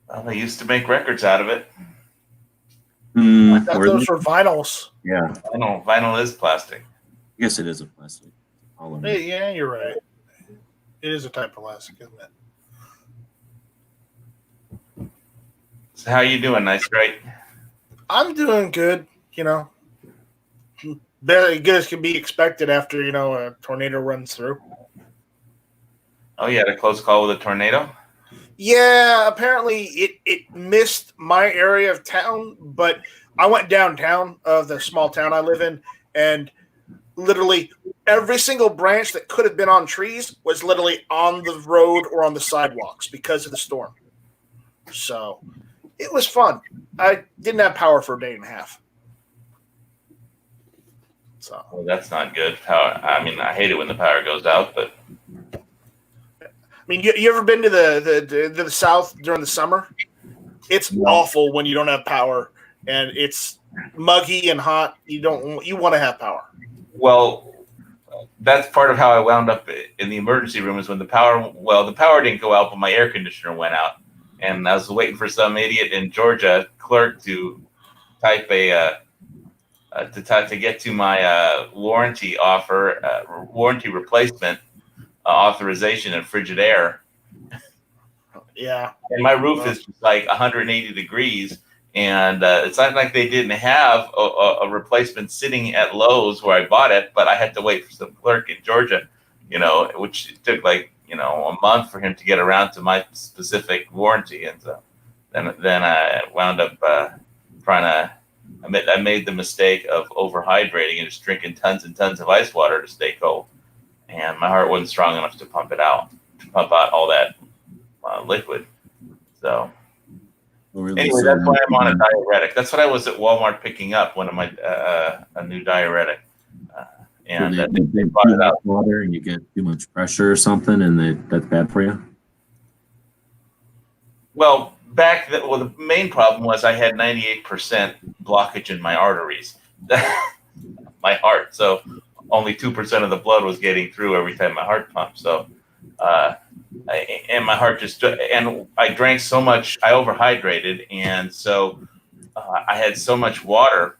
Well, they used to make records out of it. Those were vinyls. Yeah. I know vinyl is plastic. I guess it is a plastic. Polymer. Yeah, you're right. It is a type of plastic, isn't it? So how you doing? Nice, right? I'm doing good. Very good as can be expected after a tornado runs through. Oh, you had a close call with a tornado? Yeah, apparently it missed my area of town, but I went downtown of the small town I live in, and literally every single branch that could have been on trees was literally on the road or on the sidewalks because of the storm. So it was fun. I didn't have power for a day and a half. So Well, that's not good. Power. I mean, I hate it when the power goes out, but I mean, you ever been to the South during the summer? It's awful when you don't have power and it's muggy and hot. You want to have power. well, that's part of how I wound up in the emergency room is when the power didn't go out, but my air conditioner went out, and I was waiting for some idiot in Georgia clerk to type to get to my warranty replacement authorization in Frigidaire. Yeah. And my roof is just like 180 degrees, and it's not like they didn't have a replacement sitting at Lowe's where I bought it, but I had to wait for some clerk in Georgia, which took like a month for him to get around to my specific warranty, and so then I wound up I made the mistake of overhydrating and just drinking tons and tons of ice water to stay cold, and my heart wasn't strong enough to pump out all that liquid. So anyway, that's why I'm on a diuretic. That's what I was at Walmart picking up, one of my a new diuretic, and they brought it out water, and you get too much pressure or something, and that's bad for you. Well, the main problem was I had 98% blockage in my arteries, my heart. So only 2% of the blood was getting through every time my heart pumped. So, and my heart and I drank so much, I overhydrated. And so I had so much water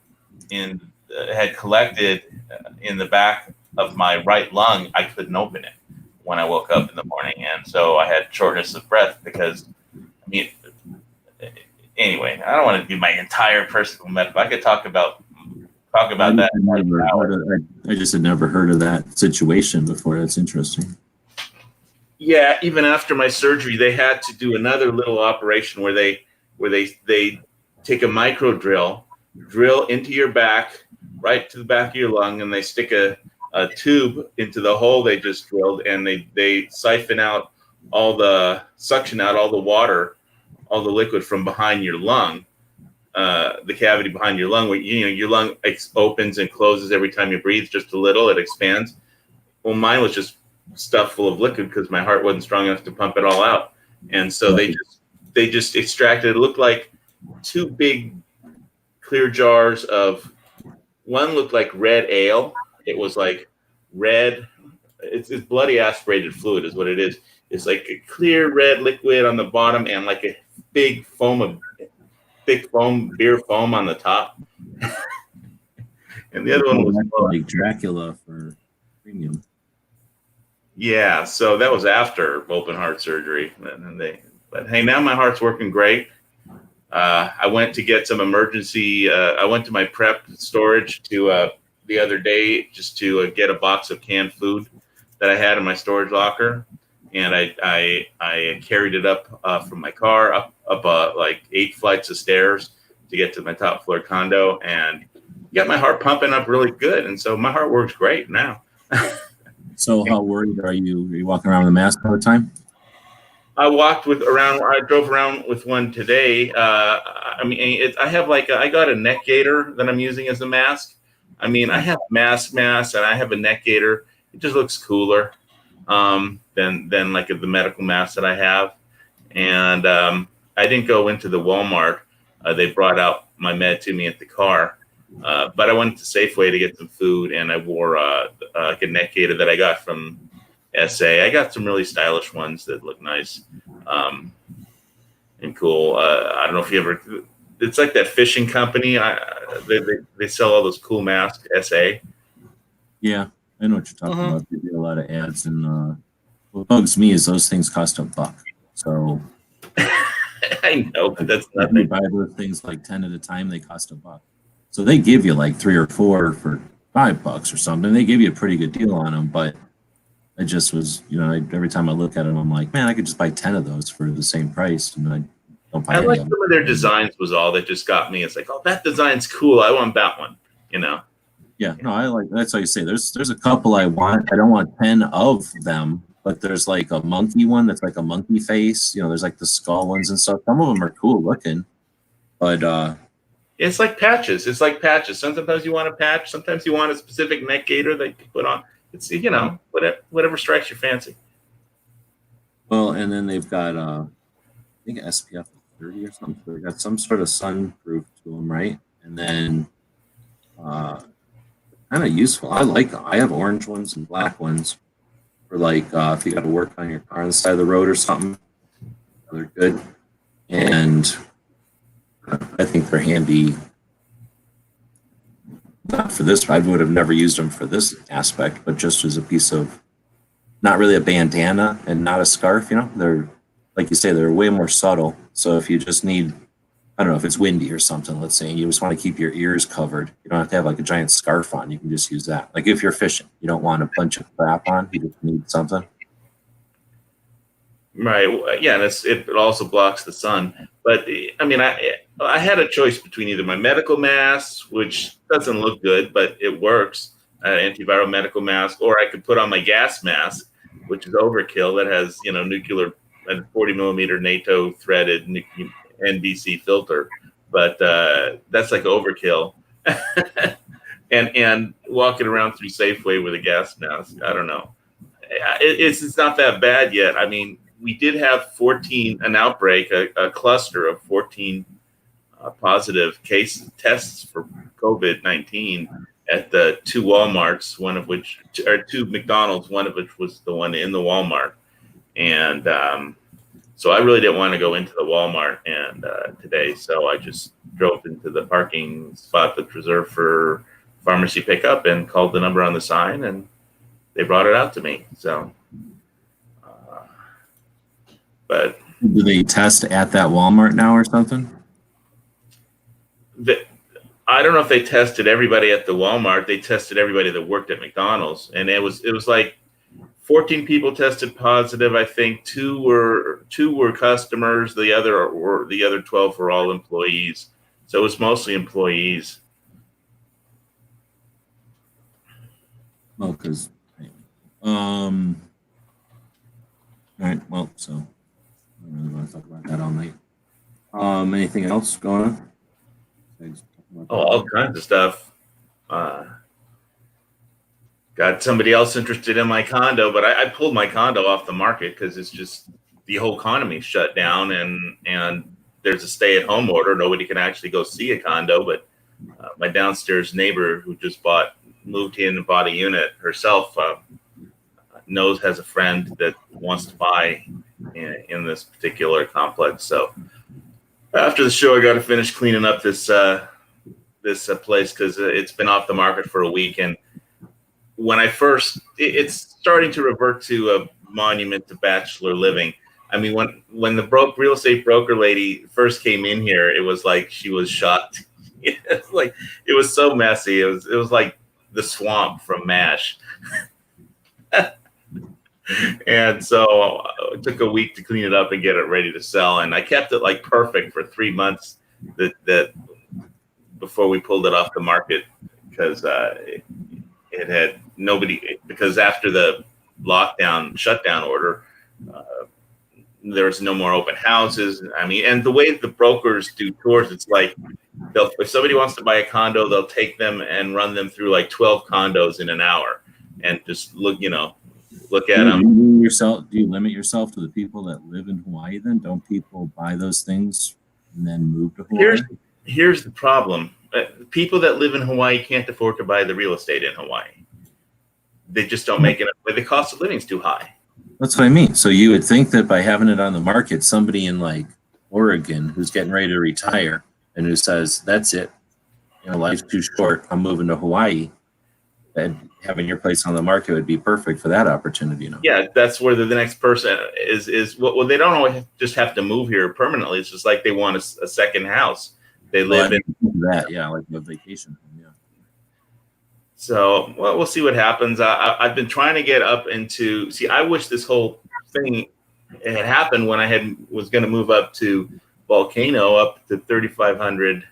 had collected in the back of my right lung, I couldn't open it when I woke up in the morning. And so I had shortness of breath because, anyway, I don't want to do my entire personal medical. I could talk about that. I just had never heard of that situation before. That's interesting. Yeah, even after my surgery, they had to do another little operation where they take a micro drill into your back, right to the back of your lung, and they stick a tube into the hole they just drilled, and they suction out all the water, all the liquid from behind your lung, the cavity behind your lung, where your lung opens and closes every time you breathe, just a little, it expands. Well, mine was just stuffed full of liquid because my heart wasn't strong enough to pump it all out, and so they just extracted. It looked like two big clear jars of. One looked like red ale. It was like red. It's bloody aspirated fluid, is what it is. It's like a clear red liquid on the bottom and like a thick beer foam on the top. And the other one was like Dracula for premium. Yeah, so that was after open heart surgery. But hey, now my heart's working great. I went to get some emergency. I went to my prep storage the other day just to get a box of canned food that I had in my storage locker, and I carried it up from my car up like 8 flights of stairs to get to my top floor condo, and got my heart pumping up really good, and so my heart works great now. So how worried are you? Are you walking around with a mask all the time? I drove around with one today. I got a neck gaiter that I'm using as a mask. I mean, I have mask, and I have a neck gaiter. It just looks cooler than like the medical mask that I have. And I didn't go into the Walmart. They brought out my med to me at the car. But I went to Safeway to get some food, and I wore like a neck gaiter that I got from SA. I got some really stylish ones that look nice and cool. I don't know if you ever. It's like that fishing company. They sell all those cool masks. SA. Yeah, I know what you're talking about. They do a lot of ads, and what bugs me is those things cost $1. So I know, but that's if nothing. you buy those things like 10 at a time, they cost $1. So they give you like 3 or 4 for $5 or something. They give you a pretty good deal on them, but it just was, every time I look at them, I'm like, man, I could just buy 10 of those for the same price, and I don't buy I any like of them. some of their designs was all that just got me. It's like, oh, that design's cool. I want that one. Yeah, no, I like that's how you say. There's a couple I want. I don't want 10 of them, but there's like a monkey one that's like a monkey face. There's like the skull ones and stuff. Some of them are cool looking, but It's like patches. It's like patches. Sometimes you want a patch. Sometimes you want a specific neck gaiter that you put on. It's whatever strikes your fancy. well, and then they've got I think SPF 30 or something. So they got some sort of sunproof to them, right? And then kind of useful. I have orange ones and black ones for like if you got to work on your car on the side of the road or something. They're good, and I think they're handy. Not for this. I would have never used them for this aspect, but just as a piece of, not really a bandana and not a scarf. They're like you say, they're way more subtle. So if you just need, I don't know, if it's windy or something, let's say, and you just want to keep your ears covered, you don't have to have like a giant scarf on. You can just use that. Like if you're fishing, you don't want a bunch of crap on. You just need something. Right. Yeah, and it also blocks the sun. But I mean, I had a choice between either my medical mask, which doesn't look good, but it works, antiviral medical mask, or I could put on my gas mask, which is overkill. That has nuclear and 40 millimeter NATO threaded NBC filter, but that's like overkill. and walking around through Safeway with a gas mask, I don't know. It's not that bad yet. I mean, we did have an outbreak, a cluster of 14 positive case tests for COVID-19 at the 2 Walmarts, two McDonald's, one of which was the one in the Walmart. And so I really didn't want to go into the Walmart today. So I just drove into the parking spot that's reserved for pharmacy pickup and called the number on the sign, and they brought it out to me. So, but do they test at that Walmart now or something? I don't know if they tested everybody at the Walmart. They tested everybody that worked at McDonald's, and it was like 14 people tested positive. I think two were customers. The other 12 were all employees. So it was mostly employees. Well, because all right. Well, so I don't really want to talk about that all night. Anything else going on? All kinds of stuff. Got somebody else interested in my condo, but I pulled my condo off the market because it's just the whole economy shut down, and there's a stay-at-home order. Nobody can actually go see a condo, but my downstairs neighbor who just moved in and bought a unit herself has a friend that wants to buy in this particular complex. So after the show, I got to finish cleaning up this place because it's been off the market for a week. And when it's starting to revert to a monument to bachelor living. I mean, when the real estate broker lady first came in here, it was like she was shocked. It was so messy. It was like the swamp from MASH. And so it took a week to clean it up and get it ready to sell. And I kept it like perfect for 3 months that before we pulled it off the market because it had nobody, because after the shutdown order, there's no more open houses. I mean, and the way the brokers do tours, it's like if somebody wants to buy a condo, they'll take them and run them through like 12 condos in an hour and just look at them. Do you limit yourself to the people that live in Hawaii then? Don't people buy those things and then move to Hawaii? Here's the problem. People that live in Hawaii can't afford to buy the real estate in Hawaii. They just don't make it up. The cost of living is too high. That's what I mean. So you would think that by having it on the market, somebody in like Oregon who's getting ready to retire and who says, that's it, life's too short, I'm moving to Hawaii, and having your place on the market would be perfect for that opportunity. Yeah, that's where the next person is. Well, they don't always just have to move here permanently. It's just like they want a second house. They live in that, like a vacation. Yeah. So, we'll see what happens. I've been trying to get up into. See, I wish this whole thing had happened when I was going to move up to Volcano, up to 3,500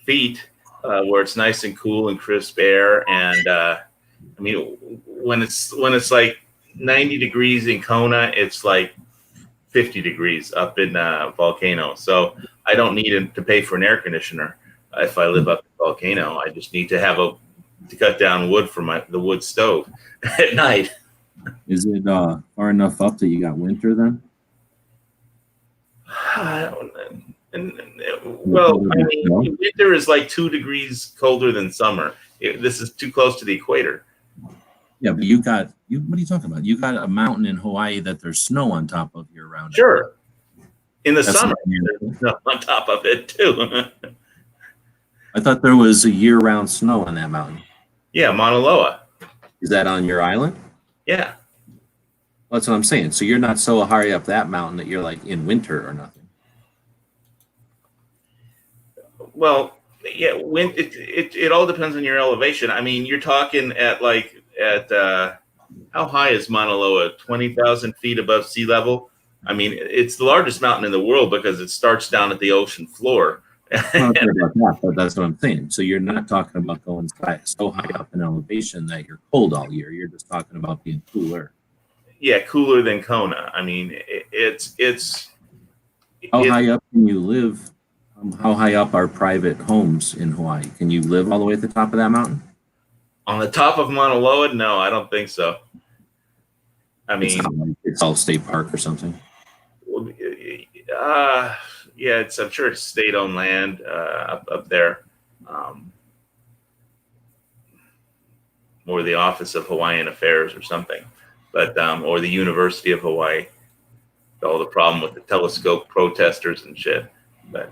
feet, where it's nice and cool and crisp air. And I mean, when it's like 90 degrees in Kona, it's like 50 degrees up in Volcano. So I don't need to pay for an air conditioner if I live up in Volcano. I just need to have to cut down wood for the wood stove at night. Is it far enough up that you got winter then? Well, I mean, winter is like 2 degrees colder than summer. This is too close to the equator. Yeah, but what are you talking about? You got a mountain in Hawaii that there's snow on top of year round. Sure. In the summer, there's snow on top of it too. I thought there was a year round snow on that mountain. Yeah, Mauna Loa. Is that on your island? Yeah. Well, that's what I'm saying. So you're not so high up that mountain that you're like in winter or nothing. Well, yeah, it all depends on your elevation. I mean, you're talking at how high is Mauna Loa? 20,000 feet above sea level. I mean, it's the largest mountain in the world because it starts down at the ocean floor. I'm not sure about that, but that's what I'm saying. So you're not talking about going so high up in elevation that you're cold all year. You're just talking about being cooler. Yeah, cooler than Kona. I mean, How high up can you live? How high up are private homes in Hawaii? Can you live all the way at the top of that mountain? On the top of Mauna Loa? No, I don't think so. I mean, it's all state park or something. Yeah, I'm sure it's state-owned land up there, or the Office of Hawaiian Affairs or something, but or the University of Hawaii. All the problem with the telescope protesters and shit, but.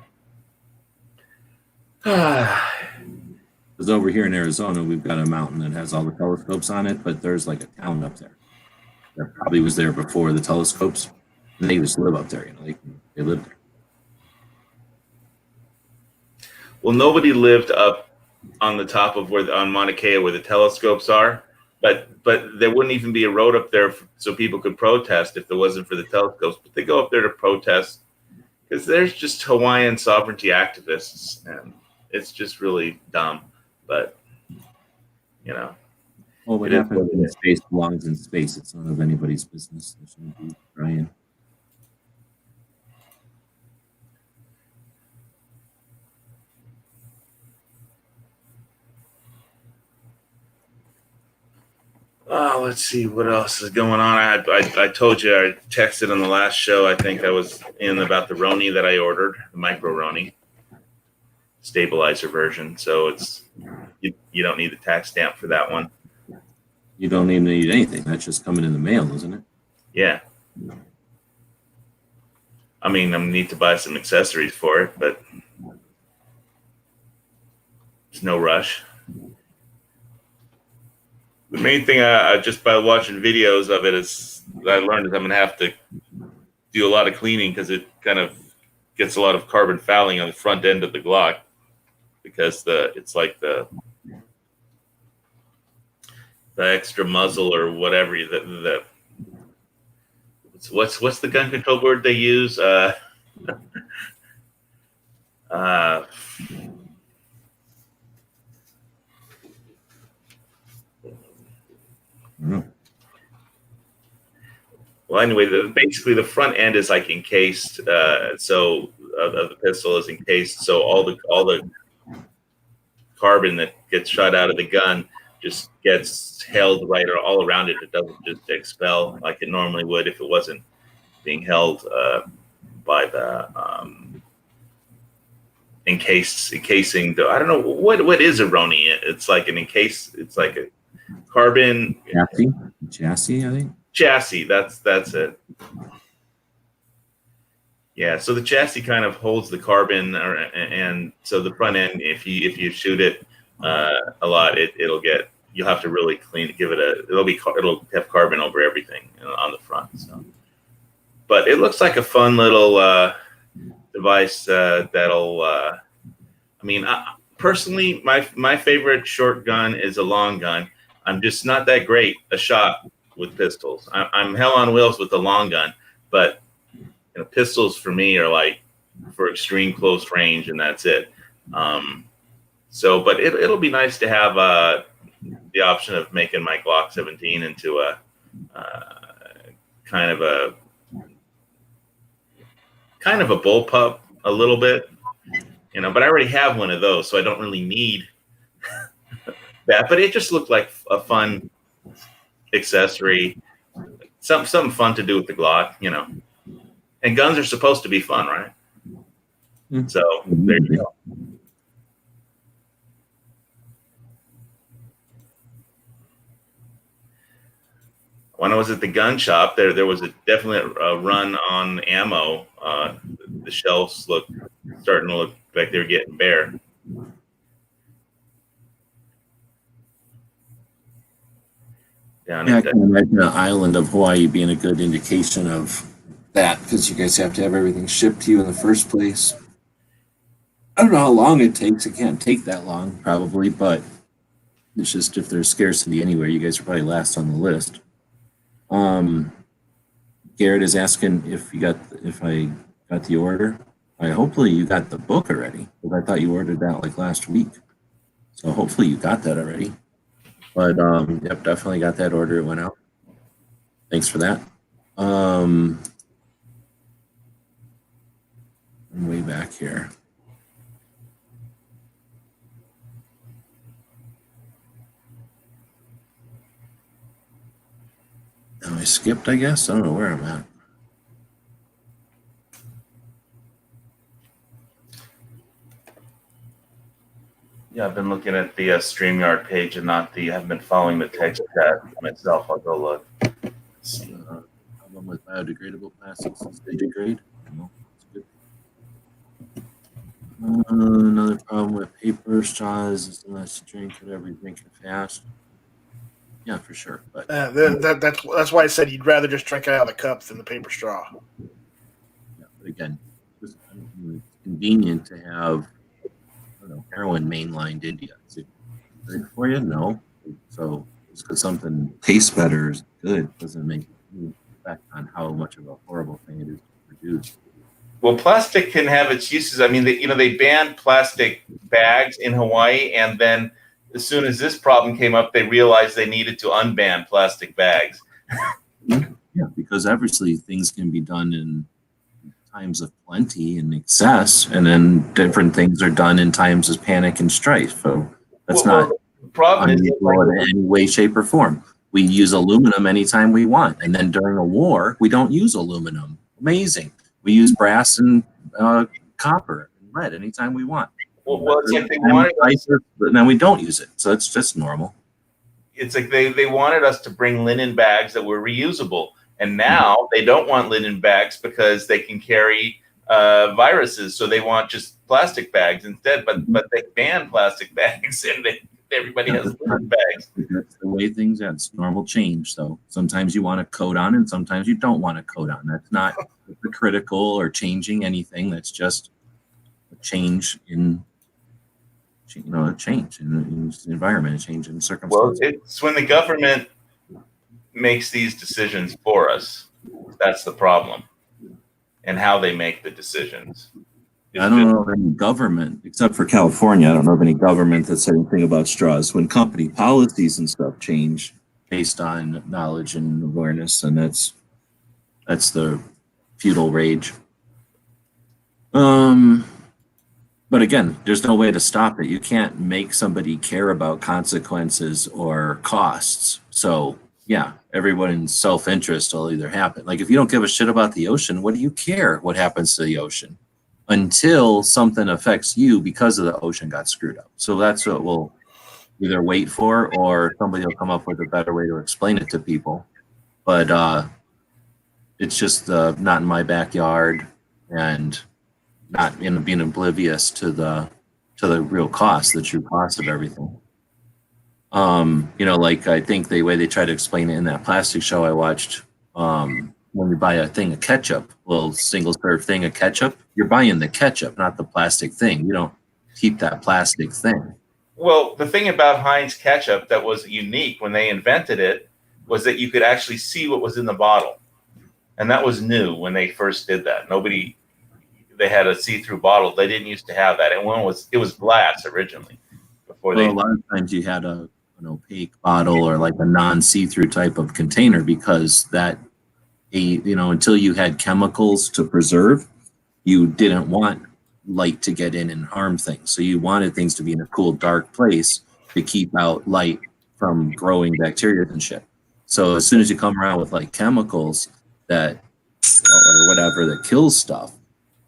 Because over here in Arizona, we've got a mountain that has all the telescopes on it, but there's like a town up there that probably was there before the telescopes, and they just live up there. They live there. Well, nobody lived up on the top of on Mauna Kea where the telescopes are, but there wouldn't even be a road up there so people could protest if there wasn't for the telescopes. But they go up there to protest because there's just Hawaiian sovereignty activists, and it's just really dumb. But well, what happens in space belongs in space. It's none of anybody's business. They shouldn't be trying. Let's see what else is going on. I told you, I texted on the last show. I think I was in about the Roni that I ordered, the micro Roni stabilizer version. So it's you don't need the tax stamp for that one. You don't even need anything. That's just coming in the mail, isn't it? Yeah. I mean, I need to buy some accessories for it, but there's no rush. The main thing I just by watching videos of it is I learned is I'm gonna have to do a lot of cleaning because it kind of gets a lot of carbon fouling on the front end of the Glock because it's like the extra muzzle or whatever what's the gun control word they use? Well, anyway, basically the front end is like encased, so of the pistol is encased, so all the carbon that gets shot out of the gun just gets held right all around it. It doesn't just expel like it normally would if it wasn't being held by the encasing. I don't know what is a Roni. It's like an encase. It's like a carbon chassis, I think. Chassis. That's it. Yeah. So the chassis kind of holds the carbon, and so the front end, if you shoot it a lot, you'll have to really clean it. It'll have carbon over everything on the front. So, but it looks like a fun little device that'll. Personally, my favorite short gun is a long gun. I'm just not that great a shot with pistols. I'm hell on wheels with the long gun, but pistols for me are like for extreme close range, and that's it. But it'll be nice to have the option of making my Glock 17 into a kind of a bullpup a little bit, but I already have one of those, so I don't really need that. But it just looked like a fun accessory, something fun to do with the Glock, And guns are supposed to be fun, right? Mm-hmm. So there you go. When I was at the gun shop, there was definitely a run on ammo. The shelves starting to look like they were getting bare. I can imagine the island of Hawaii being a good indication of that, because you guys have to have everything shipped to you in the first place. I don't know how long it takes. It can't take that long, probably, but it's just if there's scarcity anywhere, you guys are probably last on the list. Garrett is asking if I got the order. Hopefully you got the book already, because I thought you ordered that like last week. So hopefully you got that already. But yep, definitely got that order. It went out. Thanks for that. I'm way back here. Now I skipped, I guess. I don't know where I'm at. Yeah, I've been looking at the StreamYard page and I haven't been following the text chat myself. I'll go look. Let's see. Problem with biodegradable plastics is they degrade. No, that's good. Another problem with paper straws is unless you drink whatever you drink it fast. Yeah, for sure. But that's why I said you'd rather just drink it out of the cup than the paper straw. Yeah, but again, it's convenient to have heroin mainlined India. Is it good for you? No. So just because something tastes better is good doesn't make any effect on how much of a horrible thing it is to produce. Well, plastic can have its uses. I mean, they banned plastic bags in Hawaii, and then as soon as this problem came up, they realized they needed to unban plastic bags. Yeah, because obviously things can be done in times of plenty and excess, and then different things are done in times of panic and strife. So that's not unusual in any way, shape, or form. We use aluminum anytime we want, and then during a war, we don't use aluminum. Amazing. We use brass and copper and lead anytime we want. Well, it's like they wanted us, but then we don't use it, so it's just normal. It's like they wanted us to bring linen bags that were reusable. And now they don't want linen bags because they can carry viruses. So they want just plastic bags instead. But they ban plastic bags, and everybody has linen bags. That's the way things are. It's normal change. So sometimes you want a coat on, and sometimes you don't want a coat on. That's not critical or changing anything. That's just a change in a change in the environment, a change in circumstances. Well, it's when the government makes these decisions for us. That's the problem, and how they make the decisions. I don't know of any government, except for California. I don't know of any government that said anything about straws. When company policies and stuff change based on knowledge and awareness, and that's That's the feudal rage. But again, there's no way to stop it. You can't make somebody care about consequences or costs. So yeah, everyone's self-interest will either happen. Like if you don't give a shit about the ocean, what do you care what happens to the ocean? Until something affects you because of the ocean got screwed up. So that's what we'll either wait for, or somebody will come up with a better way to explain it to people. But it's just not in my backyard, and not being oblivious to the real cost, the true cost of everything. Like I think the way they try to explain it in that plastic show I watched, when you buy a thing of ketchup, little single serve thing of ketchup, you're buying the ketchup, not the plastic thing. You don't keep that plastic thing. Well, the thing about Heinz ketchup that was unique when they invented it was that you could actually see what was in the bottle. And that was new when they first did that. They had a see-through bottle. They didn't used to have that. And it was glass originally. A lot of times you had an opaque bottle or like a non-see-through type of container, because that, until you had chemicals to preserve, you didn't want light to get in and harm things. So you wanted things to be in a cool, dark place to keep out light from growing bacteria and shit. So as soon as you come around with like chemicals that, or whatever, that kills stuff,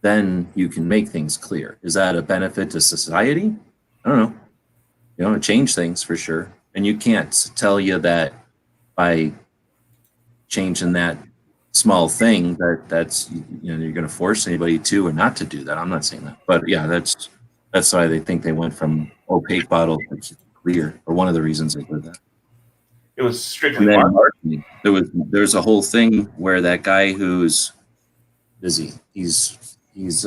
then you can make things clear. Is that a benefit to society? I don't know. It changed things for sure. And you can't tell you that by changing that small thing that's you're going to force anybody to or not to do that. I'm not saying that, but yeah, that's why they think they went from opaque bottle to clear, or one of the reasons they did that. It was strictly marketing. There's a whole thing where that guy who's busy, he's who's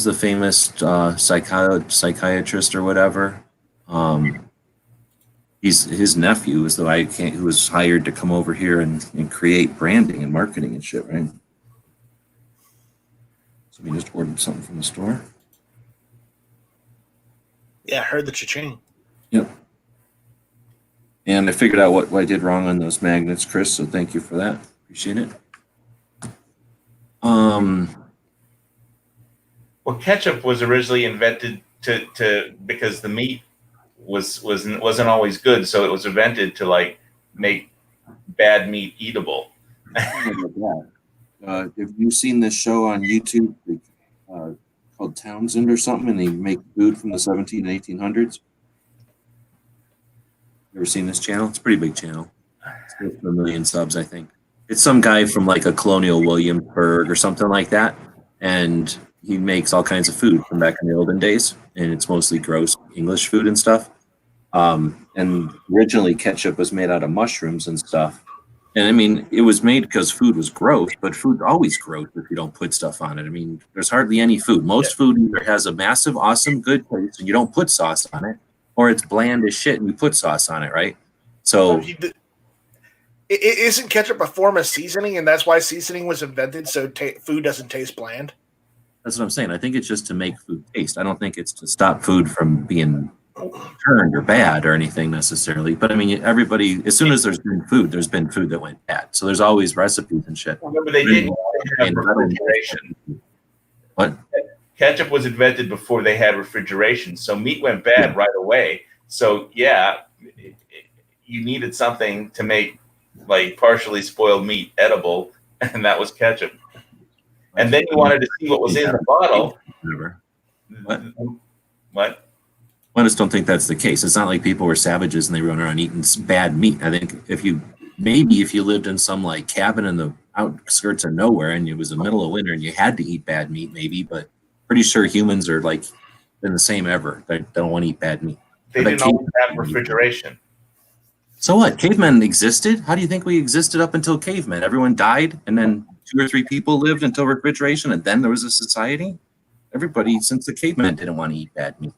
the famous psychiatrist or whatever. His nephew is the guy who was hired to come over here and create branding and marketing and shit, right? So we just ordered something from the store. Yeah, I heard the cha-ching. Yep. And I figured out what I did wrong on those magnets, Chris, so thank you for that. Appreciate it. Well, ketchup was originally invented to because the meat wasn't always good, so it was invented to like make bad meat eatable. Have you seen this show on YouTube called Townsend or something, and they make food from the 17 and 1800s? You ever seen this channel? It's a pretty big channel. It's 1 million subs, I think. It's some guy from like a colonial Williamsburg or something like that, and he makes all kinds of food from back in the olden days, and it's mostly gross English food and stuff. And originally ketchup was made out of mushrooms and stuff. And I mean, it was made because food was gross, but food always gross if you don't put stuff on it. I mean, there's hardly any food. Most food either has a massive, awesome, good taste and you don't put sauce on it, or it's bland as shit and you put sauce on it, right? So isn't ketchup a form of seasoning, and that's why seasoning was invented, so food doesn't taste bland? That's what I'm saying. I think it's just to make food taste. I don't think it's to stop food from being turned or bad or anything necessarily. But I mean, everybody, as soon as there's been food that went bad. So there's always recipes and shit. Remember, they didn't have refrigeration. What? Ketchup was invented before they had refrigeration, so meat went bad right away. So yeah, you needed something to make like partially spoiled meat edible, and that was ketchup. And then you wanted to see what was in the bottle. What? I just don't think that's the case. It's not like people were savages and they run around eating bad meat. I think if you lived in some like cabin in the outskirts of nowhere and it was the middle of winter and you had to eat bad meat, maybe, but pretty sure humans are like been the same ever. They don't want to eat bad meat. They didn't always have refrigeration. So what? Cavemen existed? How do you think we existed up until cavemen? Everyone died and then 2 or 3 people lived until refrigeration and then there was a society? Everybody since the cavemen didn't want to eat bad meat.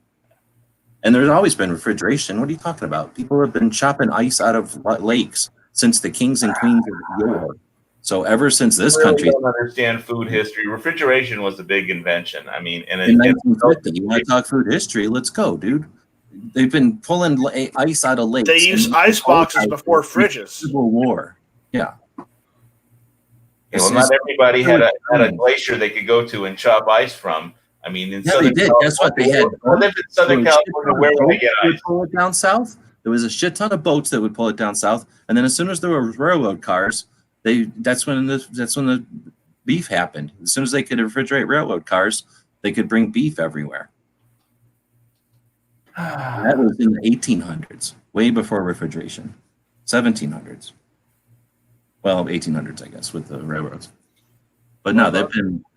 And there's always been refrigeration. What are you talking about? People have been chopping ice out of lakes since the kings and queens of yore. So ever since this country, don't understand food history. Refrigeration was a big invention. I mean, and in 1950, you want to talk food history? Let's go, dude. They've been pulling ice out of lakes. They used ice boxes before fridges. Civil War. Yeah. Well, not everybody had a glacier they could go to and chop ice from. I mean, in Southern they did. California, Guess what? They had. I lived in Southern California. Where would I get ice? Pull it down south. There was a shit ton of boats that would pull it down south, and then as soon as there were railroad cars, that's when the beef happened. As soon as they could refrigerate railroad cars, they could bring beef everywhere. That was in the 1800s, way before refrigeration, 1700s. Well, 1800s, I guess, with the railroads. But no,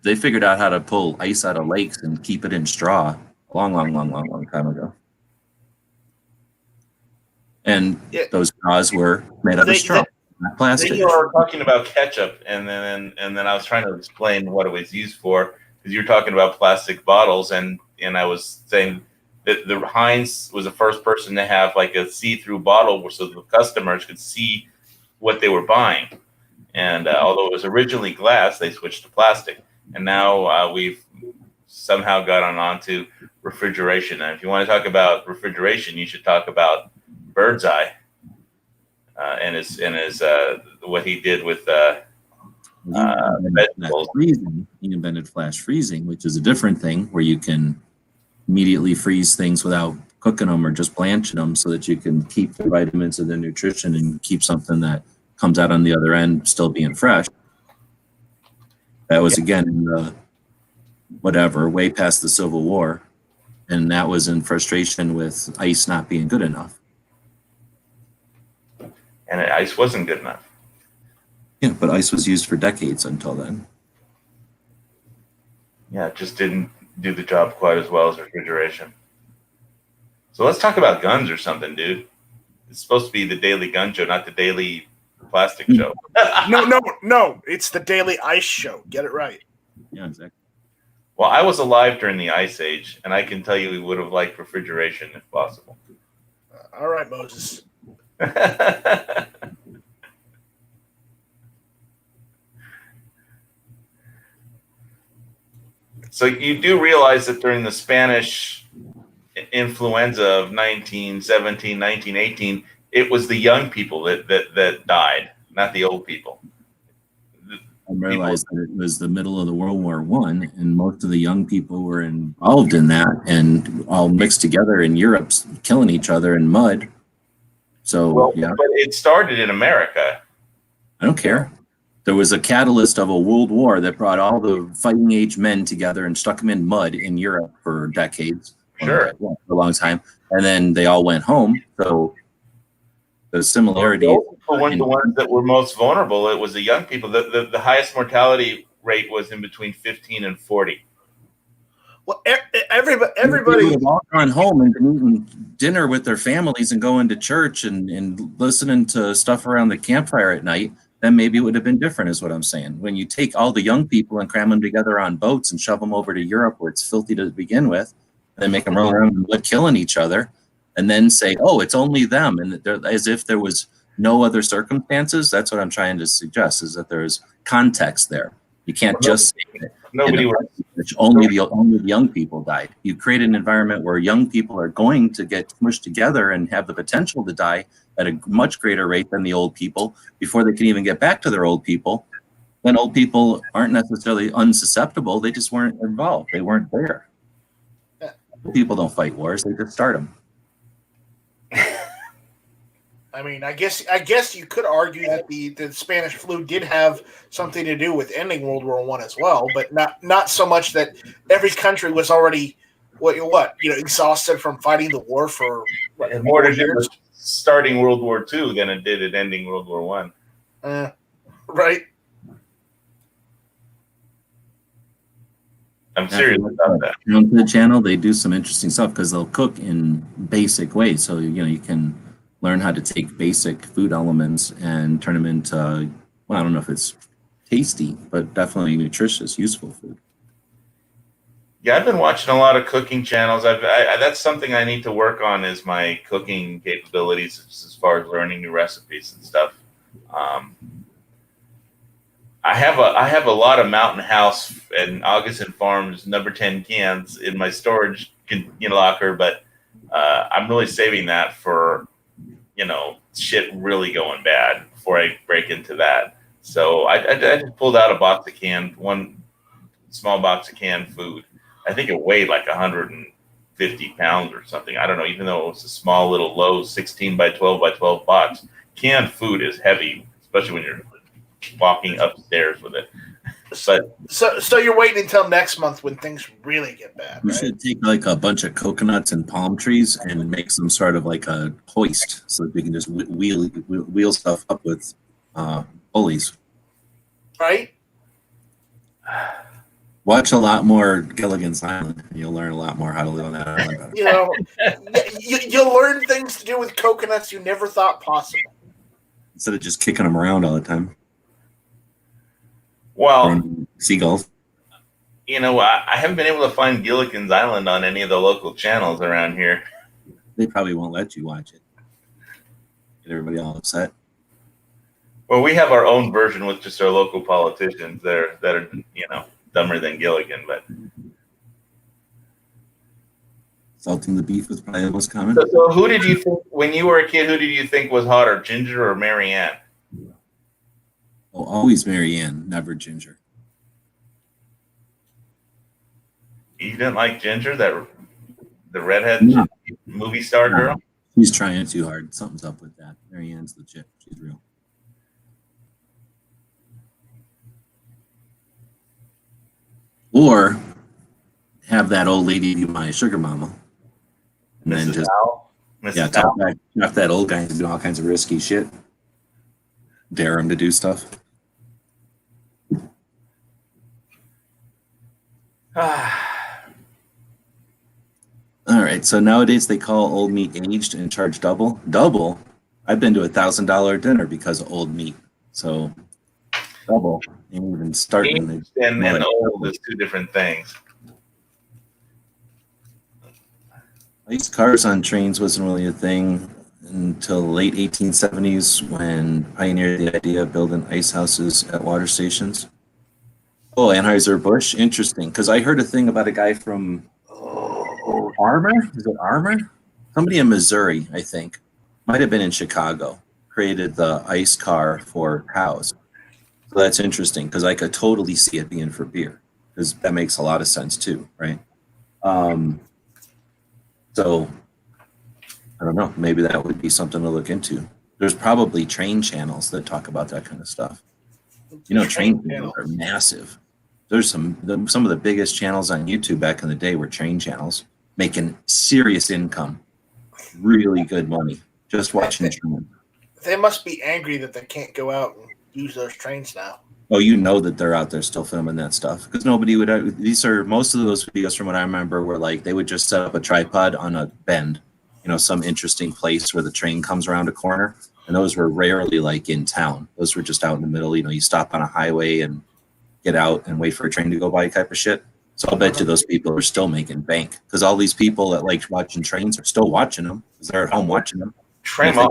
they figured out how to pull ice out of lakes and keep it in straw a long time ago. And those straws were made out of straw, not plastic. Then you were talking about ketchup, and then I was trying to explain what it was used for, because you were talking about plastic bottles, and I was saying that the Heinz was the first person to have like a see-through bottle so the customers could see what they were buying. And although it was originally glass, they switched to plastic. And now we've somehow gotten onto refrigeration. And if you want to talk about refrigeration, you should talk about Birdseye and his what he did with vegetables. He invented flash freezing, which is a different thing where you can immediately freeze things without cooking them or just blanching them, so that you can keep the vitamins and the nutrition and keep something that comes out on the other end still being fresh. That was again in the way past the Civil War, and that was in frustration with ice not being good enough. And ice wasn't good enough. Yeah, but ice was used for decades until then. Yeah, it just didn't do the job quite as well as refrigeration. So let's talk about guns or something, dude. It's supposed to be the Daily Gun Show, not the Daily Plastic Show. No. It's the Daily Ice Show. Get it right. Yeah, exactly. Well, I was alive during the Ice Age, and I can tell you we would have liked refrigeration if possible. All right, Moses. So you do realize that during the Spanish influenza of 1917, 1918, it was the young people that died, not the old people. I realized that it was the middle of the World War I, and most of the young people were involved in that and all mixed together in Europe, killing each other in mud. So, yeah. But it started in America. I don't care. There was a catalyst of a world war that brought all the fighting age men together and stuck them in mud in Europe for decades. Sure. For a long time. And then they all went home. So the similarity. The ones that were most vulnerable, it was the young people. The highest mortality rate was in between 15 and 40. Well, everybody would have all gone home and been eating dinner with their families and going to church and listening to stuff around the campfire at night. Then maybe it would have been different, is what I'm saying. When you take all the young people and cram them together on boats and shove them over to Europe where it's filthy to begin with, and then make them run around and killing each other, and then say, oh, it's only them, and as if there was no other circumstances. That's what I'm trying to suggest, is that there's context there. You can't just say that only the young people died. You create an environment where young people are going to get smushed together and have the potential to die at a much greater rate than the old people before they can even get back to their old people. Then old people aren't necessarily unsusceptible. They just weren't involved. They weren't there. People don't fight wars. They just start them. I mean, I guess you could argue that the Spanish flu did have something to do with ending World War I as well, but not so much that every country was already exhausted from fighting the war for more to do with starting World War II than it did at ending World War I. Right. I'm serious about that. On the channel, they do some interesting stuff because they'll cook in basic ways. So you can learn how to take basic food elements and turn them into, well, I don't know if it's tasty, but definitely nutritious, useful food. Yeah, I've been watching a lot of cooking channels. That's something I need to work on, is my cooking capabilities as far as learning new recipes and stuff. I have a lot of Mountain House and Augustin Farms number 10 cans in my storage locker, but I'm really saving that for shit really going bad before I break into that. So I just pulled out a box of one small box of canned food. I think it weighed like 150 pounds or something. I don't know, even though it was a small little low 16 by 12 by 12 box. Canned food is heavy, especially when you're walking upstairs with it. But So you're waiting until next month when things really get bad, We right? should take like a bunch of coconuts and palm trees and make some sort of like a hoist so that we can just wheel stuff up with pulleys. Right? Watch a lot more Gilligan's Island, and you'll learn a lot more how to live on that island better. You know, you'll learn things to do with coconuts you never thought possible. Instead of just kicking them around all the time. well, And seagulls. you know, I haven't been able to find Gilligan's Island on any of the local channels around here. They probably won't let you watch it. Get everybody all upset. Well, we have our own version with just our local politicians that are dumber than Gilligan. But Salting the beef was probably the most common. so who did you think when you were a kid? Who did you think was hotter, Ginger or Marianne? Oh, always Marianne, never Ginger. You didn't like Ginger, the redhead No. movie star girl? She's trying too hard. Something's up with that. Marianne's legit. She's real. Or have that old lady be my sugar mama. And then Mrs. just Howell? Mrs. talk Howell? that old guy into doing all kinds of risky shit. Dare him to do stuff. All right. So nowadays they call old meat aged and charge double. Double. I've been to $1,000 dinner because of old meat. So double. Ain't even starting. Aged and old is two different things. Ice cars on trains wasn't really a thing until the late 1870s when pioneered the idea of building ice houses at water stations. Oh, Anheuser-Busch, interesting. Because I heard a thing about a guy from Armour. Is it Armour? Somebody in Missouri, I think. Might have been in Chicago. Created the ice car for cows. So that's interesting because I could totally see it being for beer. Because that makes a lot of sense too, right? So I don't know. Maybe that would be something to look into. There's probably train channels that talk about that kind of stuff. You know, train channels are massive. There's some of the biggest channels on YouTube back in the day were train channels, making serious income, really good money, just watching train. They must be angry that they can't go out and use those trains now. Oh, you know that they're out there still filming that stuff because nobody would. Most of those videos from what I remember were like they would just set up a tripod on a bend, some interesting place where the train comes around a corner, and those were rarely like in town. Those were just out in the middle. You stop on a highway and get out and wait for a train to go by type of shit. So I'll bet you those people are still making bank because all these people that like watching trains are still watching them because they're at home watching them.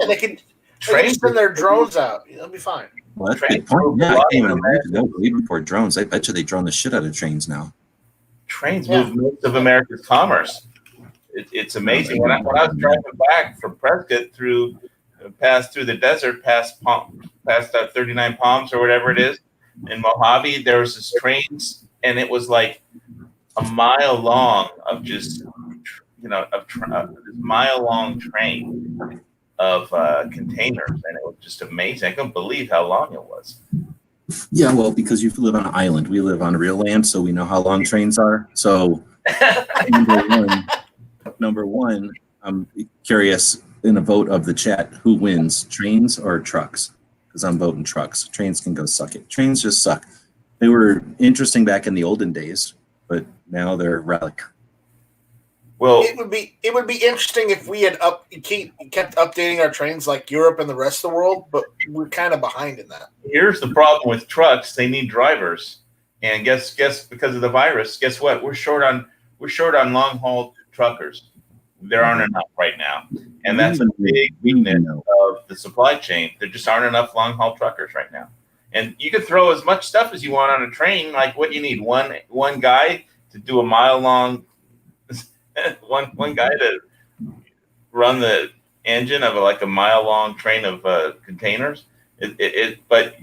They can send their drones out. It'll be fine. Well, that's a good point. Yeah, I came in even for drones. I bet you they drone the shit out of trains now. Trains move most of America's commerce. It's amazing. When I was driving back from Prescott passed through the desert, past 39 Palms or whatever it is, in Mojave, there was this trains, and it was like a mile long of just, this mile long train of containers, and it was just amazing. I couldn't believe how long it was. Yeah, well, because you live on an island, we live on real land, so we know how long trains are. So, number one, I'm curious in a vote of the chat, who wins, trains or trucks? Because I'm voting trucks. Trains can go suck it. Trains just suck. They were interesting back in the olden days, but now they're relic. Well, it would be interesting if we had kept updating our trains like Europe and the rest of the world, but we're kind of behind in that. Here's the problem with trucks: they need drivers, and guess because of the virus, guess what? We're short on long haul truckers. There aren't enough right now, and that's a big weakness of the supply chain. There just aren't enough long haul truckers right now, and you can throw as much stuff as you want on a train. Like, what do you need? One guy to do a mile long. One guy to run the engine of a mile long train of containers. But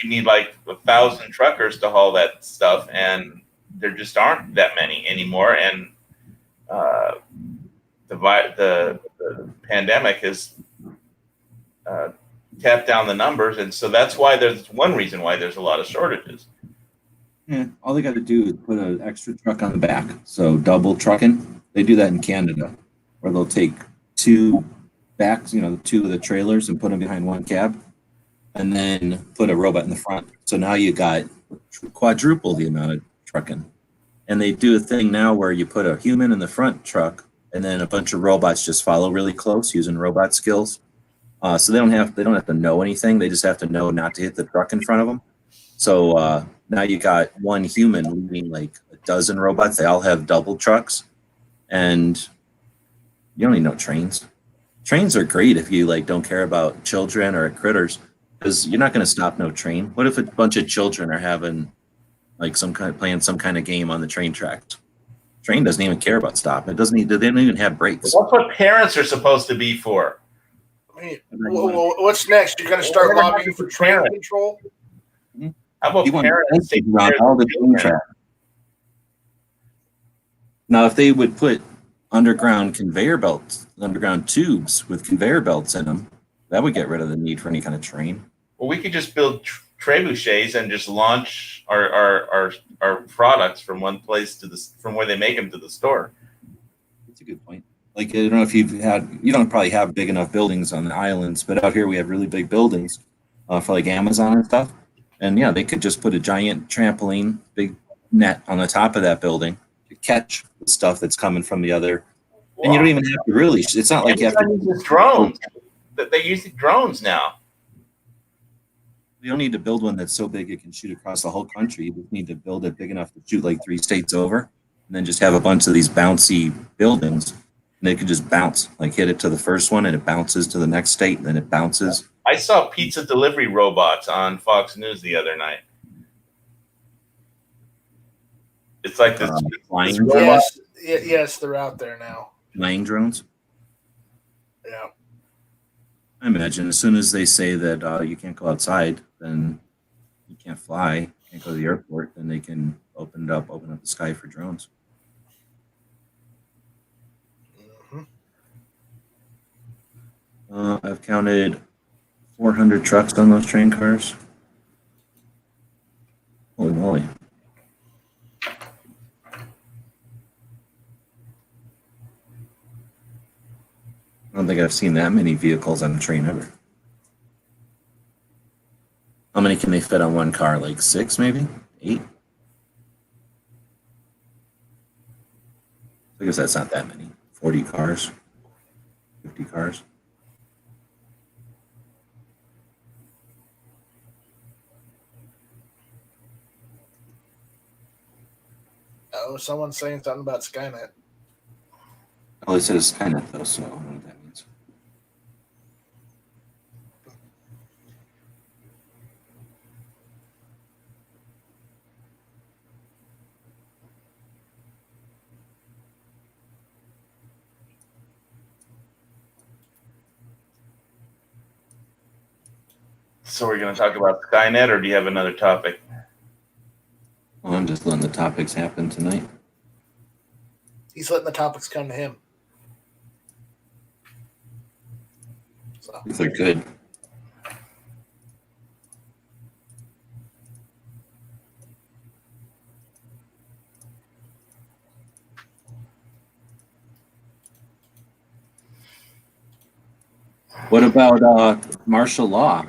you need like 1,000 truckers to haul that stuff, and there just aren't that many anymore. And the pandemic has tapped down the numbers, and so that's why there's one reason why there's a lot of shortages. Yeah, all they got to do is put an extra truck on the back. So double trucking. They do that in Canada, where they'll take two backs, two of the trailers and put them behind one cab, and then put a robot in the front. So now you got quadruple the amount of trucking. And they do a thing now where you put a human in the front truck, and then a bunch of robots just follow really close using robot skills. So they don't have to know anything. They just have to know not to hit the truck in front of them. So now you got one human leading like a dozen robots. They all have double trucks, and you don't need no trains. Trains are great if you like don't care about children or critters, because you're not going to stop no train. What if a bunch of children are having like playing some kind of game on the train tracks? Train doesn't even care about stop. They don't even have brakes. That's what parents are supposed to be for. I mean, what's next? You're going to start lobbying for train control? How about parents take around all the train tracks? Now, if they would put underground conveyor belts, underground tubes with conveyor belts in them, that would get rid of the need for any kind of train. Well, we could just build trebuchets and just launch our products from one place from where they make them to the store. That's a good point. Like, I don't know if you don't probably have big enough buildings on the islands, but out here we have really big buildings for like Amazon and stuff. And yeah, they could just put a giant trampoline, big net on the top of that building to catch the stuff that's coming from the other. Wow. And you don't even have to really, it's not like Amazon you have to use drones. They use drones now. You don't need to build one that's so big it can shoot across the whole country. You just need to build it big enough to shoot like 3 states over, and then just have a bunch of these bouncy buildings, and they can just bounce, like hit it to the first one, and it bounces to the next state, and then it bounces. I saw pizza delivery robots on Fox News the other night. It's like this flying robot. Yes, they're out there now. Flying drones. Yeah. I imagine as soon as they say that you can't go outside, then you can't fly, you can't go to the airport, then they can open up the sky for drones. Mm-hmm. I've counted 400 trucks on those train cars. Holy moly. I don't think I've seen that many vehicles on a train ever. How many can they fit on one car? Like 6, maybe? 8? I guess that's not that many. 40 cars, 50 cars. Oh, someone's saying something about Skynet. Oh, it says Skynet though, so I don't know what that means. So we're going to talk about Skynet, or do you have another topic? Well, I'm just letting the topics happen tonight. He's letting the topics come to him. So. If they're good. What about martial law?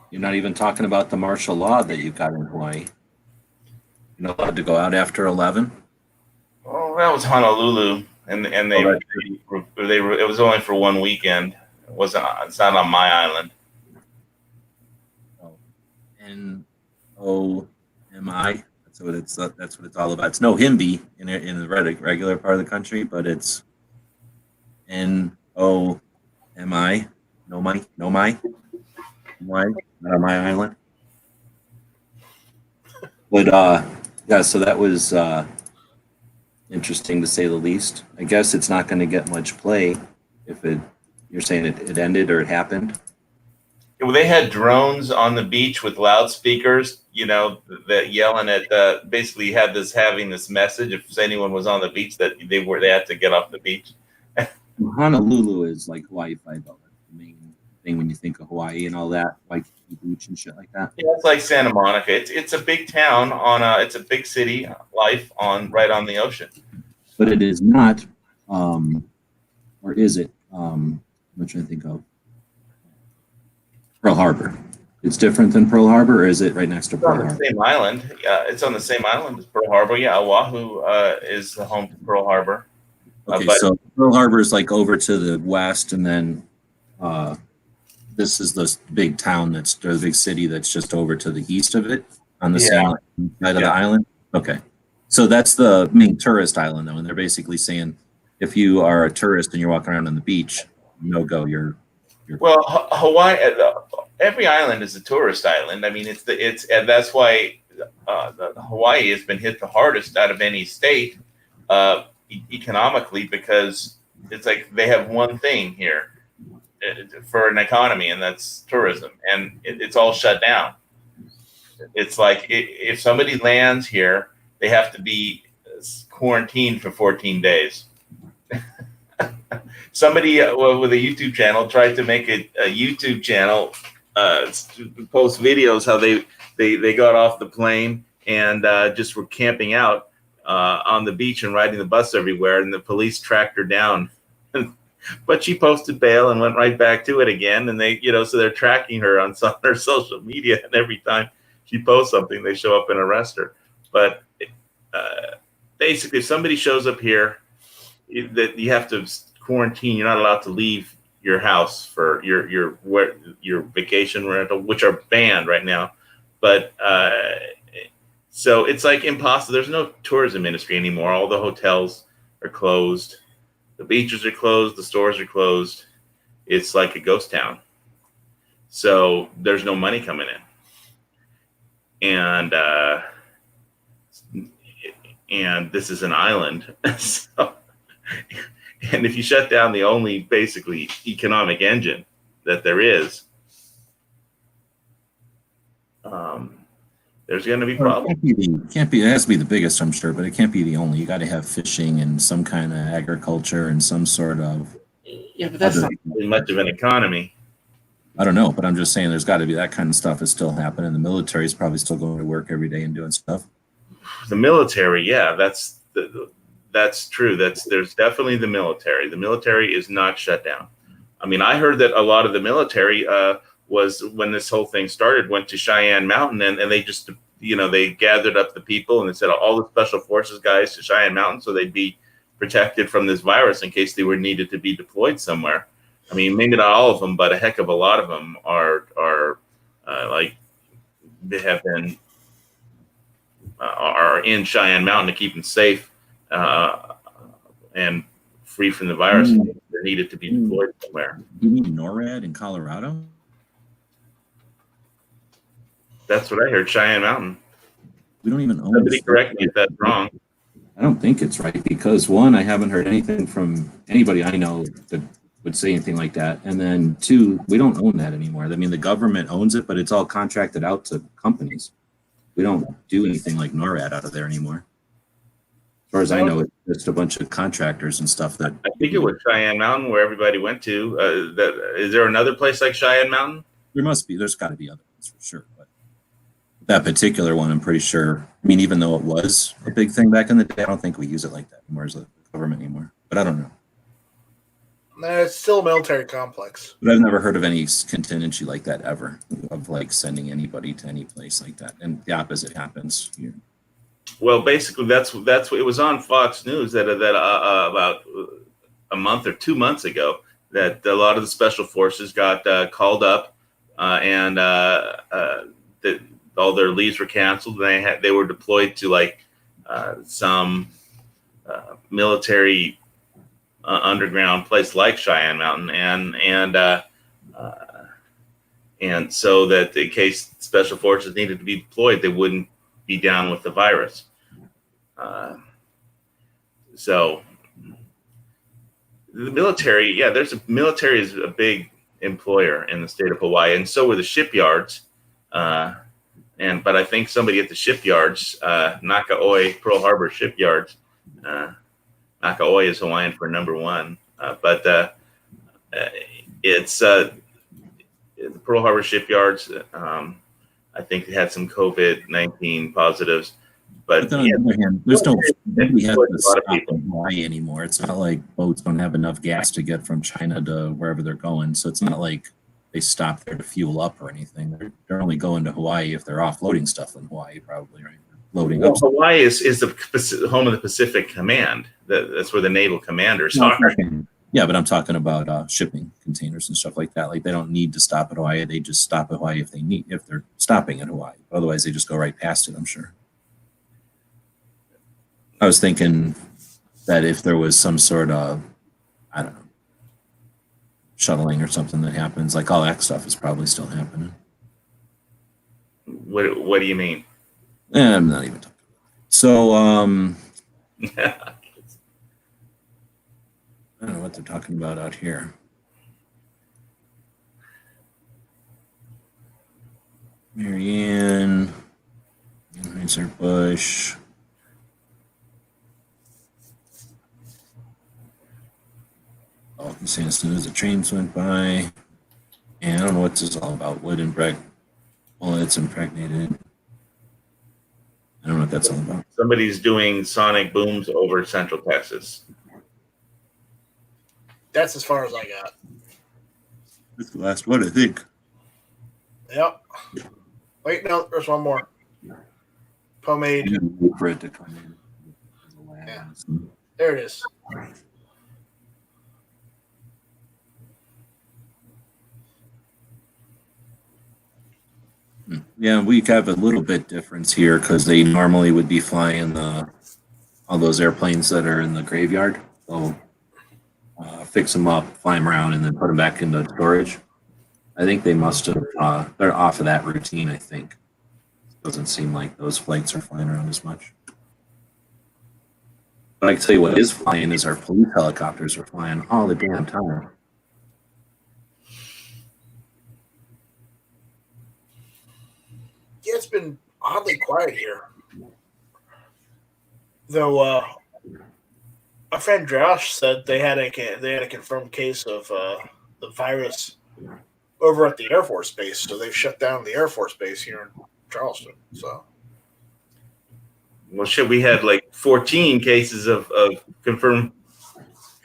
You're not even talking about the martial law that you've got in Hawaii. You're not allowed to go out after 11? Oh, that was Honolulu, and they it was only for one weekend. It's not on my island. Oh, NOMI. That's what it's all about. It's no HIMBY in the regular part of the country, but it's NOMI. Nomai. Not on my island. But yeah, so that was interesting to say the least. I guess it's not going to get much play if you're saying it ended or it happened. Well, they had drones on the beach with loudspeakers, that yelling at. Basically, having this message if anyone was on the beach that they had to get off the beach. Honolulu is like Hawaii Five-O. That's the main thing when you think of Hawaii and all that, like beach and shit like that. Yeah, it's like Santa Monica. It's a big town it's a big city life right on the ocean. But it is not, or is it? I'm trying to think of Pearl Harbor. It's different than Pearl Harbor, or is it right next to Pearl Harbor? Same island. It's on the same island as Pearl Harbor. Yeah, Oahu is the home to Pearl Harbor. Okay, so Pearl Harbor is like over to the west, and then this is the big town the big city that's just over to the east of it on the same side of the island. Okay, so that's the main tourist island, though, and they're basically saying if you are a tourist and you're walking around on the beach, no go. Well, Hawaii. Every island is a tourist island. I mean, and that's why Hawaii has been hit the hardest out of any state economically, because it's like they have one thing here for an economy, and that's tourism, and it's all shut down. It's like if somebody lands here, they have to be quarantined for 14 days. Somebody with a YouTube channel tried to make a YouTube channel to post videos how they got off the plane and just were camping out on the beach and riding the bus everywhere, and the police tracked her down. But she posted bail and went right back to it again, and so they're tracking her on her social media, and every time she posts something, they show up and arrest her. But basically, if somebody shows up here, that you have to quarantine. You're not allowed to leave your house for your vacation rental, which are banned right now. But so it's like impossible. There's no tourism industry anymore. All the hotels are closed. The beaches are closed. The stores are closed. It's like a ghost town. So there's no money coming in. And this is an island. So, and if you shut down the only basically economic engine that there is, there's going to be problems. It has to be the biggest, I'm sure, but it can't be the only. You got to have fishing and some kind of agriculture and some sort of. Yeah, but that's not really much of an economy. I don't know, but I'm just saying there's got to be that kind of stuff is still happening. The military is probably still going to work every day and doing stuff. The military, yeah, that's true. There's definitely the military. The military is not shut down. I mean, I heard that a lot of the military was, when this whole thing started, went to Cheyenne Mountain, and they just, they gathered up the people and they said all the special forces guys to Cheyenne Mountain so they'd be protected from this virus in case they were needed to be deployed somewhere. I mean, maybe not all of them, but a heck of a lot of them are like they have been are in Cheyenne Mountain to keep them safe and free from the virus. They're needed to be deployed somewhere. You mean NORAD in Colorado? That's what I heard. Cheyenne Mountain. We don't even own. Somebody correct me if that's wrong. I don't think it's right because one, I haven't heard anything from anybody I know that would say anything like that, and then two, we don't own that anymore. I mean, the government owns it, but it's all contracted out to companies. We don't do anything like NORAD out of there anymore. As far as I know, it's just a bunch of contractors and stuff that. I think it was Cheyenne Mountain where everybody went to. Is there another place like Cheyenne Mountain? There must be. There's got to be other ones for sure. But that particular one, I'm pretty sure. I mean, even though it was a big thing back in the day, I don't think we use it like that anymore as a government anymore. But I don't know. It's still a military complex. But I've never heard of any contingency like that ever, of like sending anybody to any place like that. And the opposite happens here. Well, basically, that's what it was on Fox News that about a month or 2 months ago that a lot of the special forces got called up and all their leaves were canceled. And they were deployed to like some military underground place like Cheyenne Mountain, and so that in case special forces needed to be deployed, they wouldn't be down with the virus. So the military, military is a big employer in the state of Hawaii, and so were the shipyards. But I think somebody at the shipyards, Nakaoi, Pearl Harbor shipyards, Nakaoi is Hawaiian for number one, but it's the Pearl Harbor shipyards. I think they had some COVID-19 positives, but on the other hand, there's nobody has a to lot of stop people. in Hawaii anymore. It's not like boats don't have enough gas to get from China to wherever they're going. So it's not like they stop there to fuel up or anything. They're only going to Hawaii if they're offloading stuff in Hawaii, probably, right? Loading up. Hawaii is the home of the Pacific Command. That's where the naval commanders are. Yeah, but I'm talking about shipping containers and stuff like that. Like they don't need to stop at Hawaii. They just stop at Hawaii if they're stopping at Hawaii. Otherwise, they just go right past it, I'm sure. I was thinking that if there was some sort of, I don't know, shuttling or something that happens, like all that stuff is probably still happening. What do you mean? I'm not even talking. So, I don't know what they're talking about out here. Marianne, Anheuser-Busch. Oh, he's saying as soon as the trains went by. And I don't know what this is all about. Bullets impregnated. I don't know what that's all about. Somebody's doing sonic booms over Central Texas. That's as far as I got. That's the last one, I think. Yep. Wait, no, there's one more. Pomade. You gotta wait for it to come in. Yeah. There it is. Yeah, we have a little bit difference here because they normally would be flying all those airplanes that are in the graveyard. They'll fix them up, fly them around, and then put them back into storage. I think they must have, they're off of that routine, I think. Doesn't seem like those flights are flying around as much. But I can tell you what is flying is our police helicopters are flying all the damn time. Yeah, it's been oddly quiet here. Though my friend Josh said they had a confirmed case of the virus over at the Air Force Base, so they've shut down the Air Force Base here in Charleston. So, Well, shit, we had like 14 cases of confirmed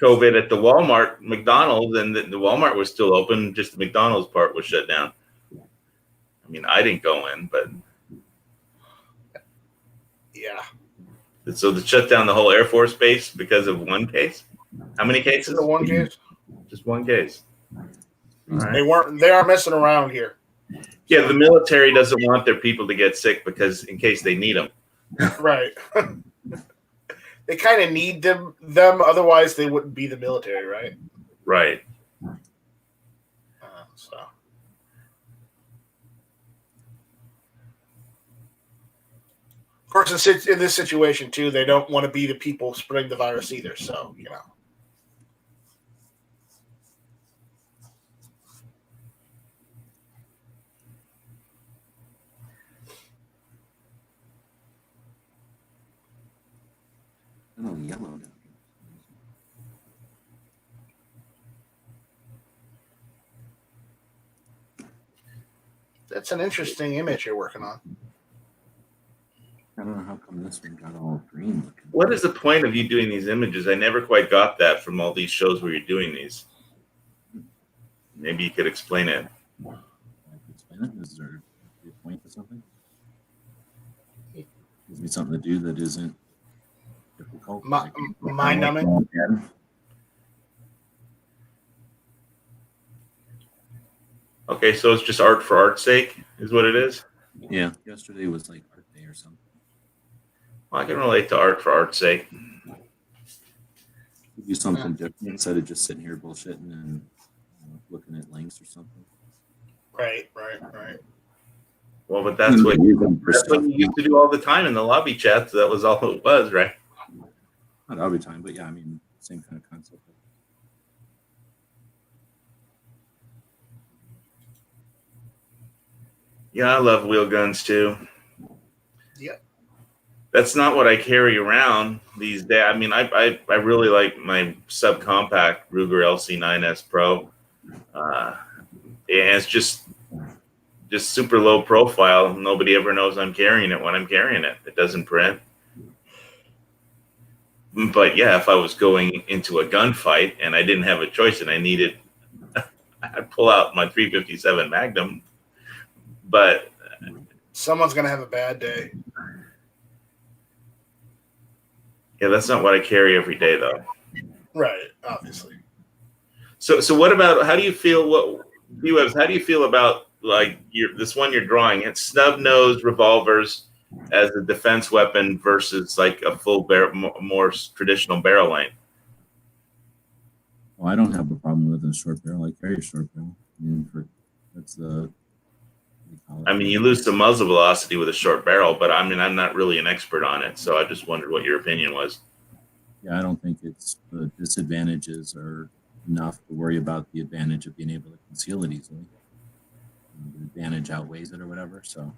COVID at the Walmart, McDonald's, and the Walmart was still open. Just the McDonald's part was shut down. I mean, I didn't go in, but yeah. So they shut down the whole Air Force Base because of one case. How many cases? Is it one case? Just one case. All right. They aren't messing around here. Yeah, the military doesn't want their people to get sick because in case they need them. Right. They kind of need them, otherwise they wouldn't be the military, right? Right. So. Of course, in this situation, too, they don't want to be the people spreading the virus either, so, you know. Oh, yellow. That's an interesting image you're working on. I don't know how come this one got all green looking. What is the point of you doing these images? I never quite got that from all these shows where you're doing these. Maybe you could explain it. Explain it? Is there a point to something? Gives me something to do that isn't difficult. Mind numbing. Okay, so it's just art for art's sake, is what it is? Yeah, yesterday was like art day or something. Well, I can relate to art for art's sake. Do something different instead of just sitting here bullshitting and looking at links or something. Right. Well, but that's what you used to do all the time in the lobby chats. That was all it was, right? Not every time, but yeah, I mean, same kind of concept. Yeah, I love wheel guns too. Yep. That's not what I carry around these days. I mean, I really like my subcompact Ruger LC9S Pro. And it's just super low profile. Nobody ever knows I'm carrying it when I'm carrying it. It doesn't print. But yeah, if I was going into a gunfight and I didn't have a choice and I needed, I'd pull out my 357 Magnum. But Someone's gonna have a bad day. yeah, that's not what I carry every day, though. Right, obviously. So what about, how do you feel, how do you feel about like this one you're drawing? It's snub nose revolvers as a defense weapon versus like a full more traditional barrel length. Well, I don't have a problem with a short barrel. I carry a short barrel. I mean, that's the. I mean, you lose some muzzle velocity with a short barrel, but I mean, I'm not really an expert on it, so I just wondered what your opinion was. Yeah, I don't think it's the disadvantages are enough to worry about the advantage of being able to conceal it easily. The advantage outweighs it or whatever. So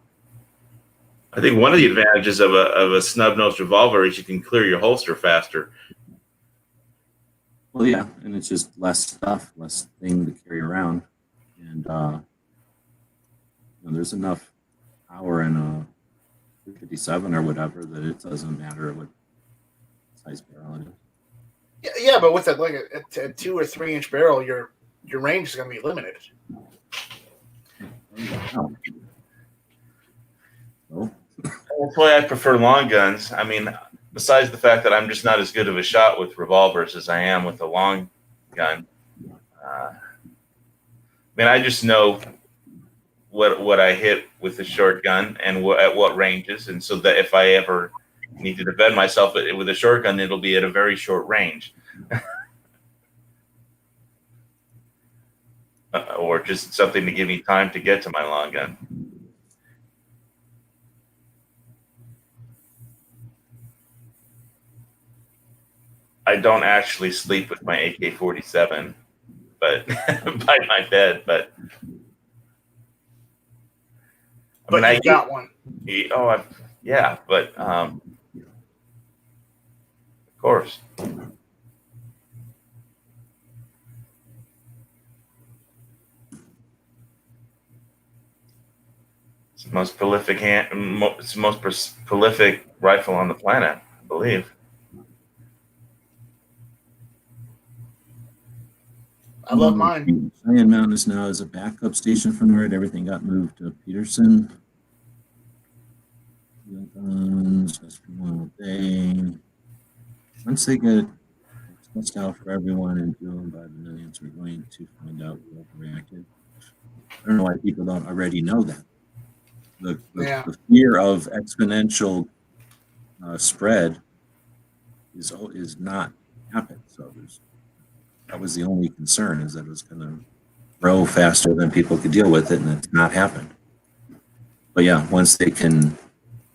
I think one of the advantages of a snub-nosed revolver is you can clear your holster faster. well, yeah, and it's just less stuff, less thing to carry around, and there's enough power in a 357 or whatever that it doesn't matter what size barrel it is. Yeah, but with a 2 or 3 inch barrel, your range is going to be limited. So, That's why I prefer long guns. I mean, besides the fact that I'm just not as good of a shot with revolvers as I am with a long gun. I mean, I just know what I hit with a short gun and at what ranges, and so that if I ever need to defend myself with a short gun, it'll be at a very short range. Or just something to give me time to get to my long gun. I don't actually sleep with my AK-47, but by my bed. But I mean, I got one. Oh, yeah, but of course. It's the most prolific it's the most prolific rifle on the planet, I believe. I love mine. Cheyenne Mountain is now as a backup station from where everything got moved to Peterson. Guns, one all day. Once they get tested out for everyone and doing by the millions, we're going to find out what reacted. I don't know why people don't already know that. The fear of exponential spread is not happened. So that was the only concern, is that it was going to grow faster than people could deal with it, and it's not happened. But yeah, once they can,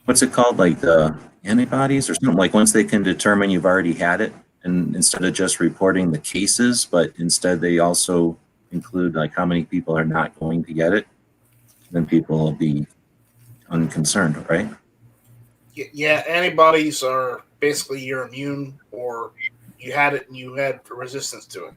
what's it called, like the antibodies or something, like once they can determine you've already had it, and instead of just reporting the cases, but instead they also include like how many people are not going to get it, then people will be unconcerned, right? Yeah, antibodies are basically you're immune, or you had it and you had resistance to it.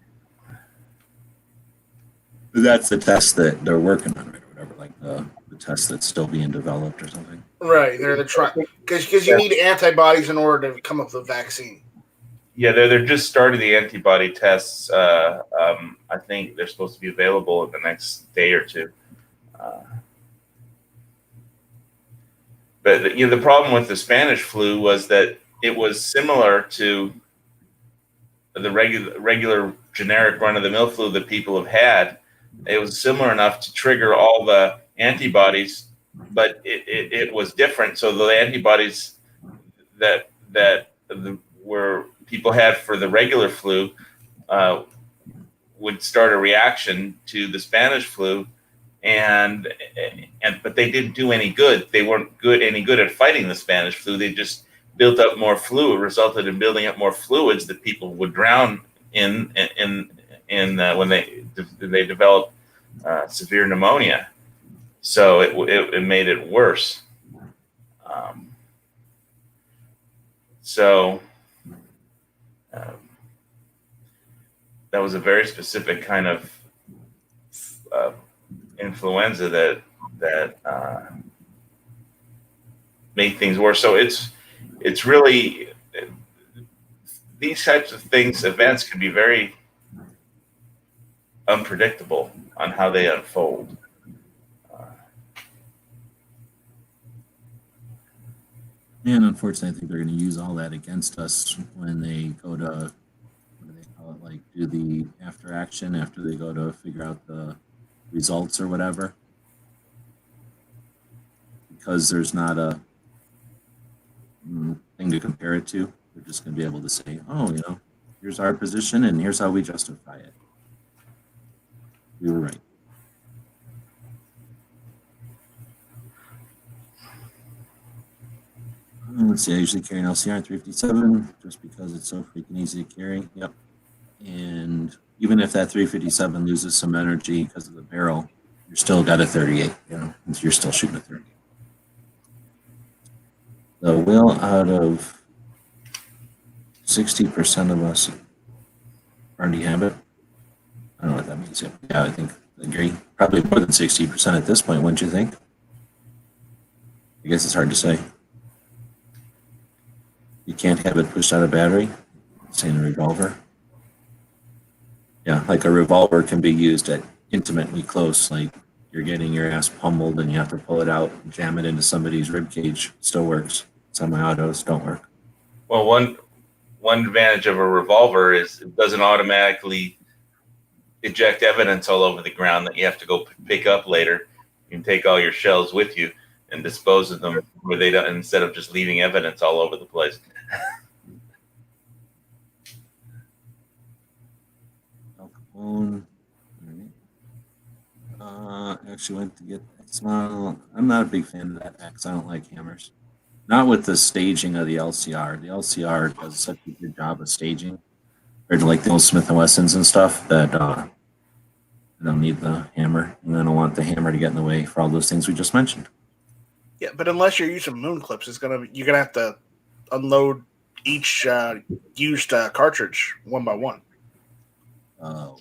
That's the test that they're working on, right, or whatever, like the test that's still being developed or something. Right, they're trying, because you need antibodies in order to come up with a vaccine. Yeah, they're just starting the antibody tests. I think they're supposed to be available in the next day or two. But the problem with the Spanish flu was that it was similar to the regular generic run-of-the-mill flu that people have had. It was similar enough to trigger all the antibodies, but it was different. So the antibodies that were people had for the regular flu would start a reaction to the Spanish flu, but they didn't do any good. They weren't any good at fighting the Spanish flu. They just built up more fluid, resulted in building up more fluids that people would drown in when they developed severe pneumonia. So it made it worse. So that was a very specific kind of influenza that made things worse. So it's really, these types of things, events can be very unpredictable on how they unfold. And unfortunately, I think they're going to use all that against us when they go to, what do they call it, like do the after action after they go to figure out the results or whatever. Because there's not a thing to compare it to, they're just going to be able to say, oh, here's our position and here's how we justify it. We were right. Let's see, I usually carry an LCR 357 just because it's so freaking easy to carry. Yep. And even if that 357 loses some energy because of the barrel, you're still got a 38, you're still shooting a 38. So well out of 60% of us already have it. I don't know what that means. Yeah, I think I agree. Probably more than 60% at this point, wouldn't you think? I guess it's hard to say. You can't have it pushed out of battery, say in a revolver. Yeah, like a revolver can be used at intimately close, like you're getting your ass pummeled and you have to pull it out and jam it into somebody's rib cage. Still works. Semi-autos don't work. Well, one advantage of a revolver is it doesn't automatically eject evidence all over the ground that you have to go pick up later. You can take all your shells with you and dispose of them where they don't, instead of just leaving evidence all over the place. Al Capone. Actually went to get X model. I'm not a big fan of that X. I don't like hammers. Not with the staging of the LCR. The LCR does such a good job of staging, compared to like the old Smith & Wessons and stuff, that I don't need the hammer, and I don't want the hammer to get in the way for all those things we just mentioned. Yeah, but unless you're using moon clips, you're gonna have to unload each used cartridge one by one. What?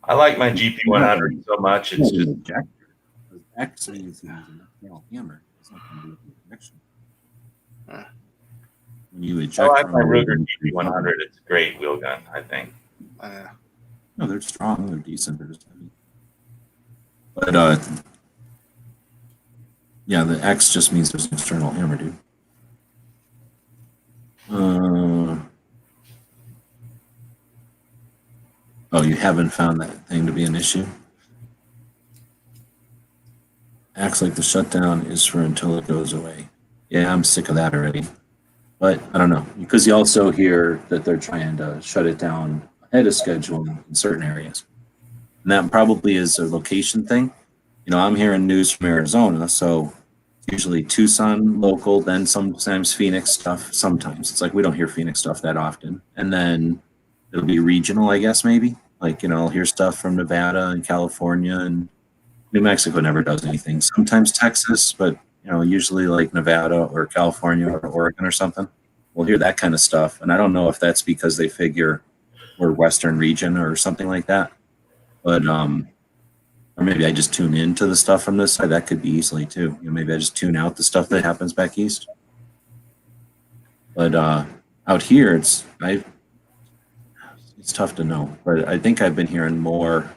I like my GP100 so much. It's just ejector. Actually, it's a hammer. It's not going to do with the injection. When you eject, I like my Ruger GP100. It's a great wheel gun, I think. No, they're strong. They're decent. They're just heavy. But yeah, the X just means there's an external hammer, dude. Oh, you haven't found that thing to be an issue? Acts like the shutdown is for until it goes away. Yeah, I'm sick of that already. But I don't know, because you also hear that they're trying to shut it down ahead of schedule in certain areas. And that probably is a location thing. I'm hearing news from Arizona, so usually Tucson local, then sometimes Phoenix stuff. Sometimes it's like we don't hear Phoenix stuff that often. And then it'll be regional, I guess, maybe. Like, I'll hear stuff from Nevada and California, and New Mexico never does anything. Sometimes Texas, but usually like Nevada or California or Oregon or something. We'll hear that kind of stuff. And I don't know if that's because they figure we're Western region or something like that. But or maybe I just tune into the stuff from this side. That could be easily too. Maybe I just tune out the stuff that happens back east. But out here, it's tough to know. But I think I've been hearing more,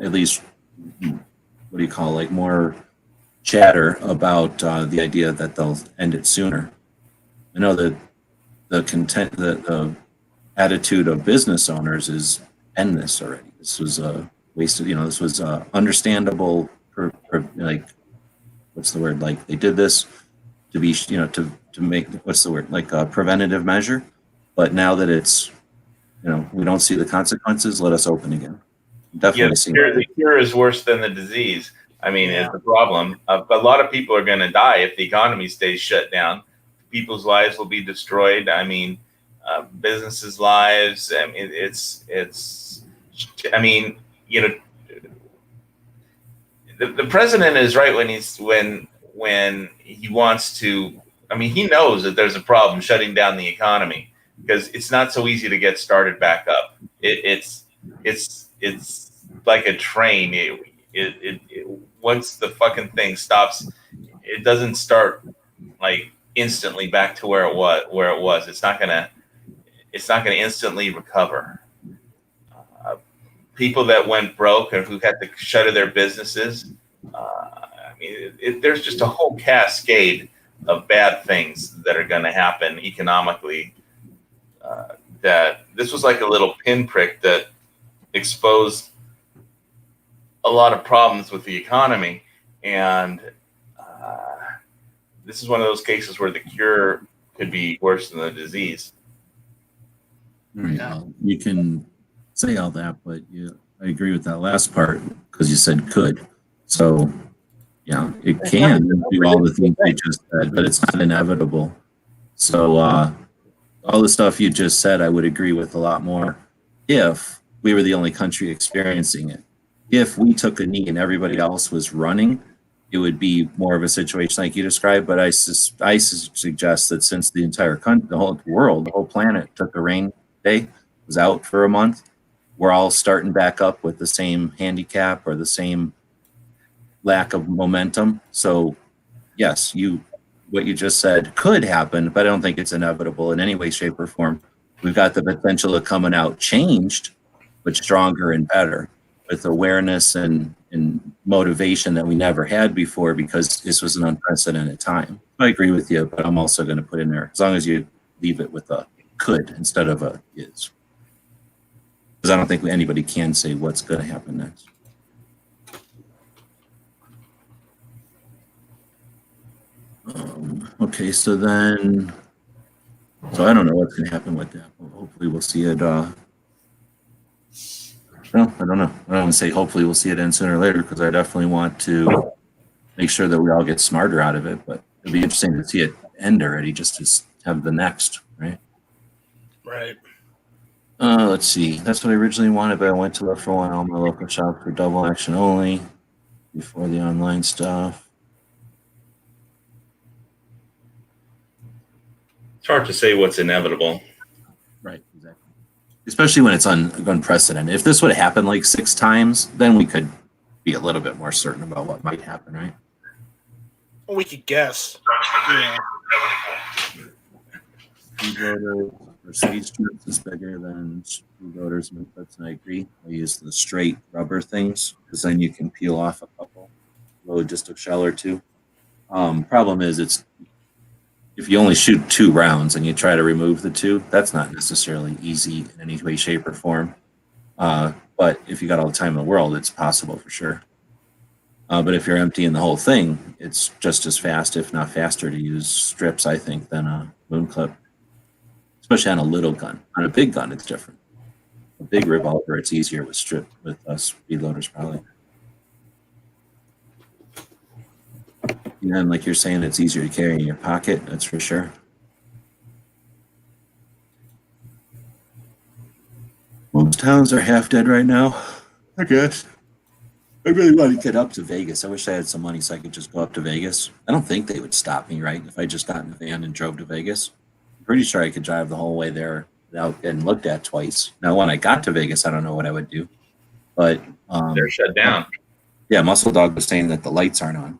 at least, what do you call, like more chatter about the idea that they'll end it sooner. I know that the attitude of business owners is end this already. This was a wasted, this was understandable, like, what's the word? Like they did this to be, to make, what's the word? Like a preventative measure. But now that it's, we don't see the consequences, let us open again. Definitely see the cure is worse than the disease. I mean, it's the problem. A lot of people are going to die if the economy stays shut down. People's lives will be destroyed. I mean, businesses' lives. I mean, it's. I mean, the president is right when he wants to. I mean, he knows that there's a problem shutting down the economy because it's not so easy to get started back up. It's like a train. It once the fucking thing stops, it doesn't start like instantly back to where it was. It's not gonna instantly recover. People that went broke and who had to shutter their businesses. I mean, there's just a whole cascade of bad things that are going to happen economically. That this was like a little pinprick that exposed a lot of problems with the economy, and this is one of those cases where the cure could be worse than the disease. Right. Well, you can say all that, but I agree with that last part because you said could. So, yeah, it can do all the things you just said, but it's not inevitable. So, all the stuff you just said, I would agree with a lot more if we were the only country experiencing it. If we took a knee and everybody else was running, it would be more of a situation like you described. But I suggest that since the entire country, the whole world, the whole planet took a rain day, was out for a month, we're all starting back up with the same handicap or the same lack of momentum. So yes, what you just said could happen, but I don't think it's inevitable in any way, shape, or form. We've got the potential of coming out changed, but stronger and better, with awareness and motivation that we never had before, because this was an unprecedented time. I agree with you, but I'm also going to put in there, as long as you leave it with a could instead of a is. Because I don't think anybody can say what's going to happen next. Okay, so I don't know what's going to happen with that. But hopefully we'll see it. No, I don't know. I don't want to say hopefully we'll see it end sooner or later, because I definitely want to make sure that we all get smarter out of it. But it'd be interesting to see it end already, just to have the next, right? Right. Let's see. That's what I originally wanted, but I went to look for one on my local shop for double action only before the online stuff. It's hard to say what's inevitable. Right, exactly. Especially when it's unprecedented. If this would have happened like 6 times, then we could be a little bit more certain about what might happen, right? Well, we could guess. Yeah. For speed strips is bigger than screw loaders and clips, and I agree. I use the straight rubber things because then you can peel off a couple, load just a shell or two. Problem is, if you only shoot 2 rounds and you try to remove the 2, that's not necessarily easy in any way, shape, or form. But if you got all the time in the world, it's possible for sure. But if you're emptying the whole thing, it's just as fast, if not faster, to use strips, I think, than a boom clip. Especially on a little gun. On a big gun, it's different. A big revolver, it's easier with speed loaders, probably. And like you're saying, it's easier to carry in your pocket, that's for sure. Most towns are half dead right now, I guess. I really want to get up to Vegas. I wish I had some money so I could just go up to Vegas. I don't think they would stop me, right? If I just got in a van and drove to Vegas. I'm pretty sure I could drive the whole way there without getting looked at twice. Now, when I got to Vegas, I don't know what I would do. But they're shut down. Yeah, Muscle Dog was saying that the lights aren't on.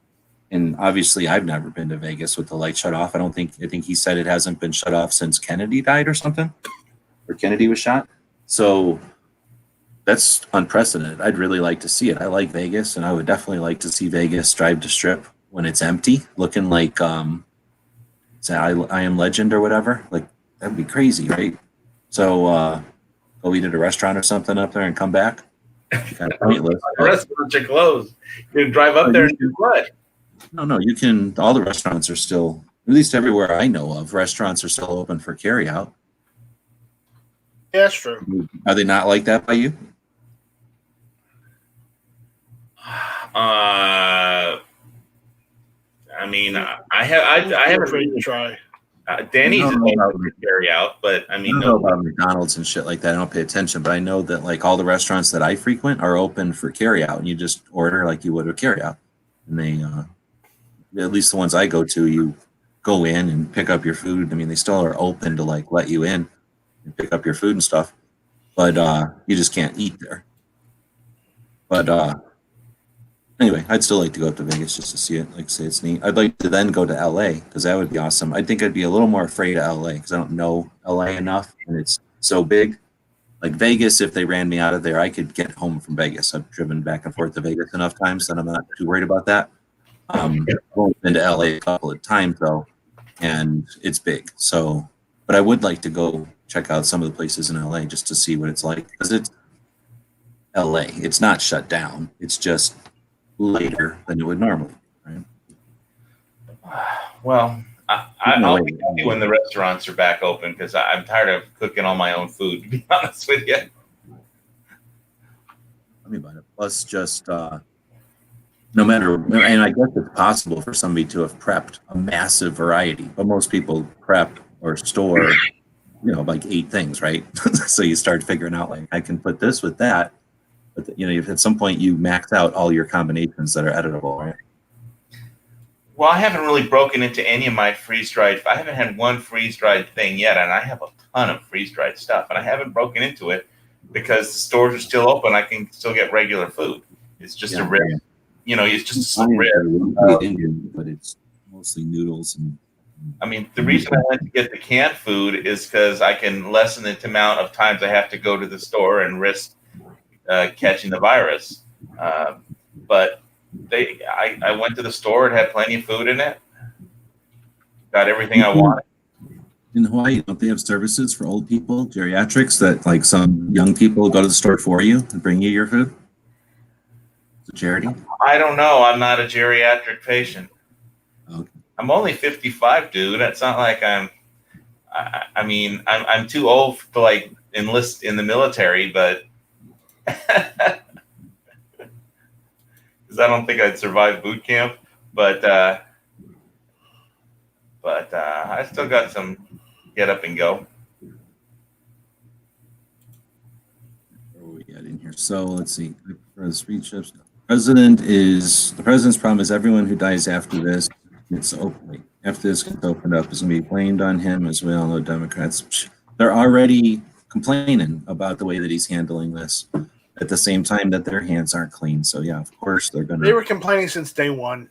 And obviously, I've never been to Vegas with the light shut off. I think he said it hasn't been shut off since Kennedy died or something, or Kennedy was shot. So that's unprecedented. I'd really like to see it. I like Vegas, and I would definitely like to see Vegas drive to strip when it's empty, looking like I Am Legend or whatever. Like, that'd be crazy, right? So go eat at a restaurant or something up there and come back. Kind of pointless. Restaurants are closed. You can drive up there and do what? No, you can. All the restaurants are still, at least everywhere I know of, restaurants are still open for carry out. Yeah, that's true. Are they not like that by you? I mean, I haven't really try. Denny's I is don't know open about, for carry out, but I I mean, don't know no. about McDonald's and shit like that. I don't pay attention, but I know that like all the restaurants that I frequent are open for carry out, and you just order like you would a carry out, and they at least the ones I go to, you go in and pick up your food. I mean, they still are open to like let you in and pick up your food and stuff, but you just can't eat there. But anyway, I'd still like to go up to Vegas just to see it. Like, say it's neat. I'd like to then go to LA because that would be awesome. I think I'd be a little more afraid of LA because I don't know LA enough and it's so big. Like Vegas, if they ran me out of there, I could get home from Vegas. I've driven back and forth to Vegas enough times that I'm not too worried about that. I've only been to LA a couple of times though, and it's big. So, but I would like to go check out some of the places in LA just to see what it's like because it's LA. It's not shut down. It's just later than it would normally. Right? Well, No, I'll wait, be happy when the restaurants are back open because I'm tired of cooking all my own food. To be honest with you. Tell me about it. Plus, just no matter, and I guess it's possible for somebody to have prepped a massive variety, but most people prep or store, like 8 things, right? So you start figuring out like I can put this with that, but if at some point you max out all your combinations that are editable, right? Well, I haven't really broken into any of my freeze-dried. I haven't had one freeze-dried thing yet, and I have a ton of freeze-dried stuff, and I haven't broken into it because the stores are still open. I can still get regular food. It's just a rare, it's just a rare. Indian, but it's mostly noodles and. I mean, the reason I went to get the canned food is because I can lessen the amount of times I have to go to the store and risk catching the virus. But I went to the store. It had plenty of food in it. Got everything I wanted. In Hawaii, don't they have services for old people, geriatrics, that like some young people go to the store for you and bring you your food? It's a charity? I don't know. I'm not a geriatric patient. Okay. I'm only 55, dude. It's not like I'm too old to like enlist in the military, but because I don't think I'd survive boot camp. But I still got some get up and go. Where are we at in here? So let's see. For the speeches, the president's problem is everyone who dies after this gets opened up is going to be blamed on him, as we all know. Democrats, they're already complaining about the way that he's handling this. At the same time that their hands aren't clean. So yeah, of course they're going to. They were complaining since day one.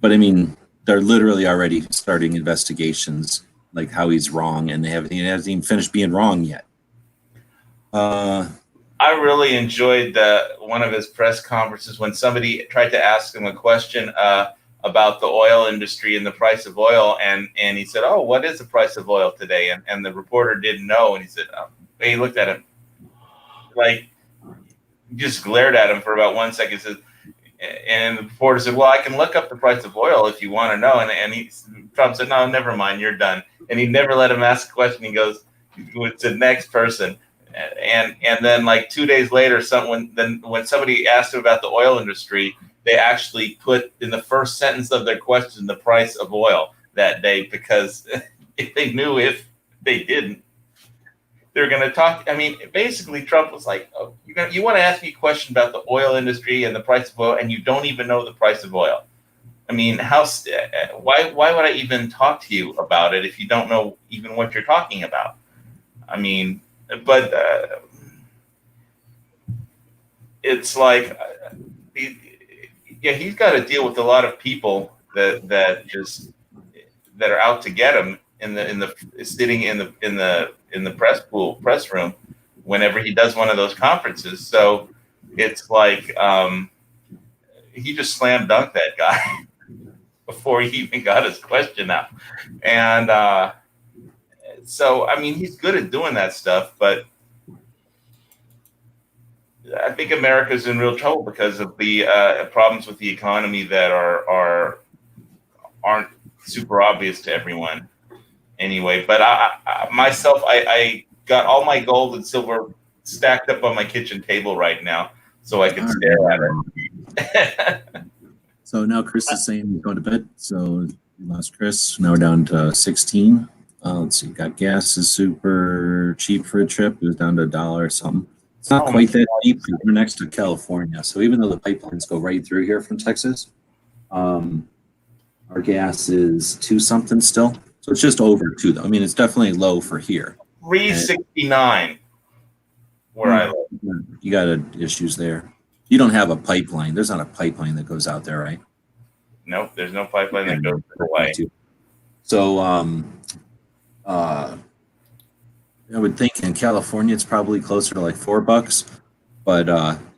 But I mean, they're literally already starting investigations, like how he's wrong, and he hasn't even finished being wrong yet. I really enjoyed one of his press conferences when somebody tried to ask him a question about the oil industry and the price of oil, and he said, "Oh, what is the price of oil today?" And the reporter didn't know, and he said, he looked at him like just glared at him for about 1 second. Said, and the reporter said, "Well, I can look up the price of oil if you want to know." And Trump said, "No, never mind, you're done." And he never let him ask a question. He goes to the next person. And then like 2 days later, when somebody asked him about the oil industry, they actually put in the first sentence of their question the price of oil that day, because if they knew if they didn't, they're going to talk. I mean, basically, Trump was like, "Oh, you want to ask me a question about the oil industry and the price of oil, and you don't even know the price of oil? I mean, why would I even talk to you about it if you don't know even what you're talking about?" I mean, but it's like, he's got to deal with a lot of people that are out to get him sitting in the press room whenever he does one of those conferences. So it's like he just slam dunked that guy before he even got his question out. And so, I mean, he's good at doing that stuff, but I think America's in real trouble because of the problems with the economy that aren't super obvious to everyone. Anyway, but I got all my gold and silver stacked up on my kitchen table right now, so I can stare at it. So now Chris is saying he's going to bed. So We lost Chris. Now we're down to 16. Let's see. Got gas is super cheap for a trip. It was down to $1 or something. It's not quite that cheap because we're next to California. So even though the pipelines go right through here from Texas, our gas is 2 something still. So it's just over 2 though. I mean, it's definitely low for here. 369 where I live. You got issues there. You don't have a pipeline. There's not a pipeline that goes out there, right? Nope, there's no pipeline that goes away. So I would think in California it's probably closer to like $4, but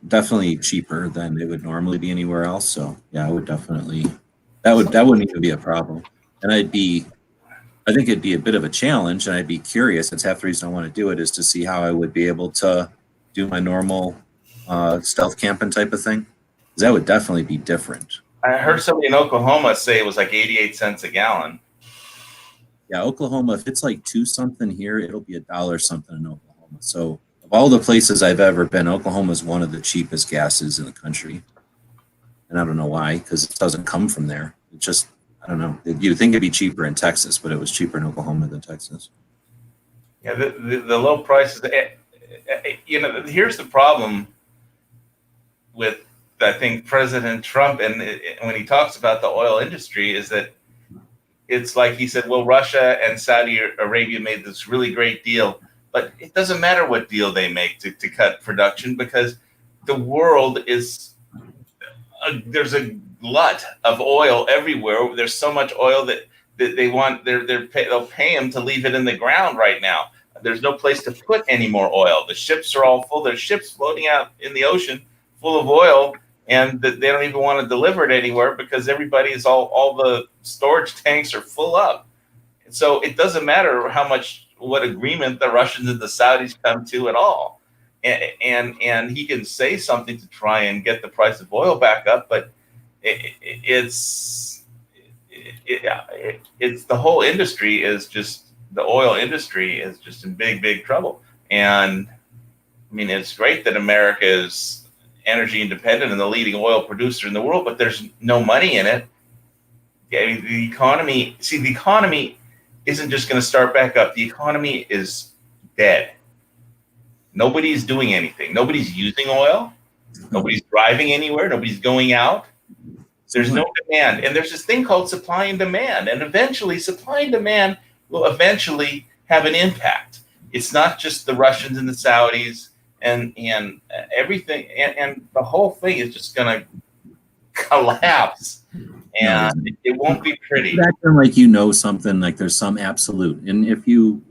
definitely cheaper than it would normally be anywhere else. So yeah, I would definitely that wouldn't even be a problem. And I think it'd be a bit of a challenge, and I'd be curious. That's half the reason I want to do it, is to see how I would be able to do my normal stealth camping type of thing. Because that would definitely be different. I heard somebody in Oklahoma say it was like 88 cents a gallon. Yeah, Oklahoma, if it's like 2 something here, it'll be $1 something in Oklahoma. So of all the places I've ever been, Oklahoma is one of the cheapest gases in the country. And I don't know why, because it doesn't come from there. It just, I don't know. You'd think it'd be cheaper in Texas, but it was cheaper in Oklahoma than Texas. Yeah, the low prices. Here's the problem with, I think, President Trump, and when he talks about the oil industry, is that it's like he said, well, Russia and Saudi Arabia made this really great deal, but it doesn't matter what deal they make to cut production, because the world is there's a glut of oil everywhere. There's so much oil that they want they'll pay them to leave it in the ground right now. There's no place to put any more oil. The ships are all full. There's ships floating out in the ocean full of oil, and they don't even want to deliver it anywhere because everybody's all the storage tanks are full up. And so it doesn't matter what agreement the Russians and the Saudis come to at all. And he can say something to try and get the price of oil back up, but it's the whole industry is just, the oil industry is just in big trouble. And I mean, it's great that America is energy independent and the leading oil producer in the world, but there's no money in it. I mean, the economy isn't just going to start back up. The economy is dead. Nobody's doing anything. Nobody's using oil. Nobody's driving anywhere. Nobody's going out. There's no demand. And there's this thing called supply and demand. And eventually, supply and demand will eventually have an impact. It's not just the Russians and the Saudis and everything. And the whole thing is just going to collapse. And it won't be pretty. Acting like you know something, like there's some absolute. And if you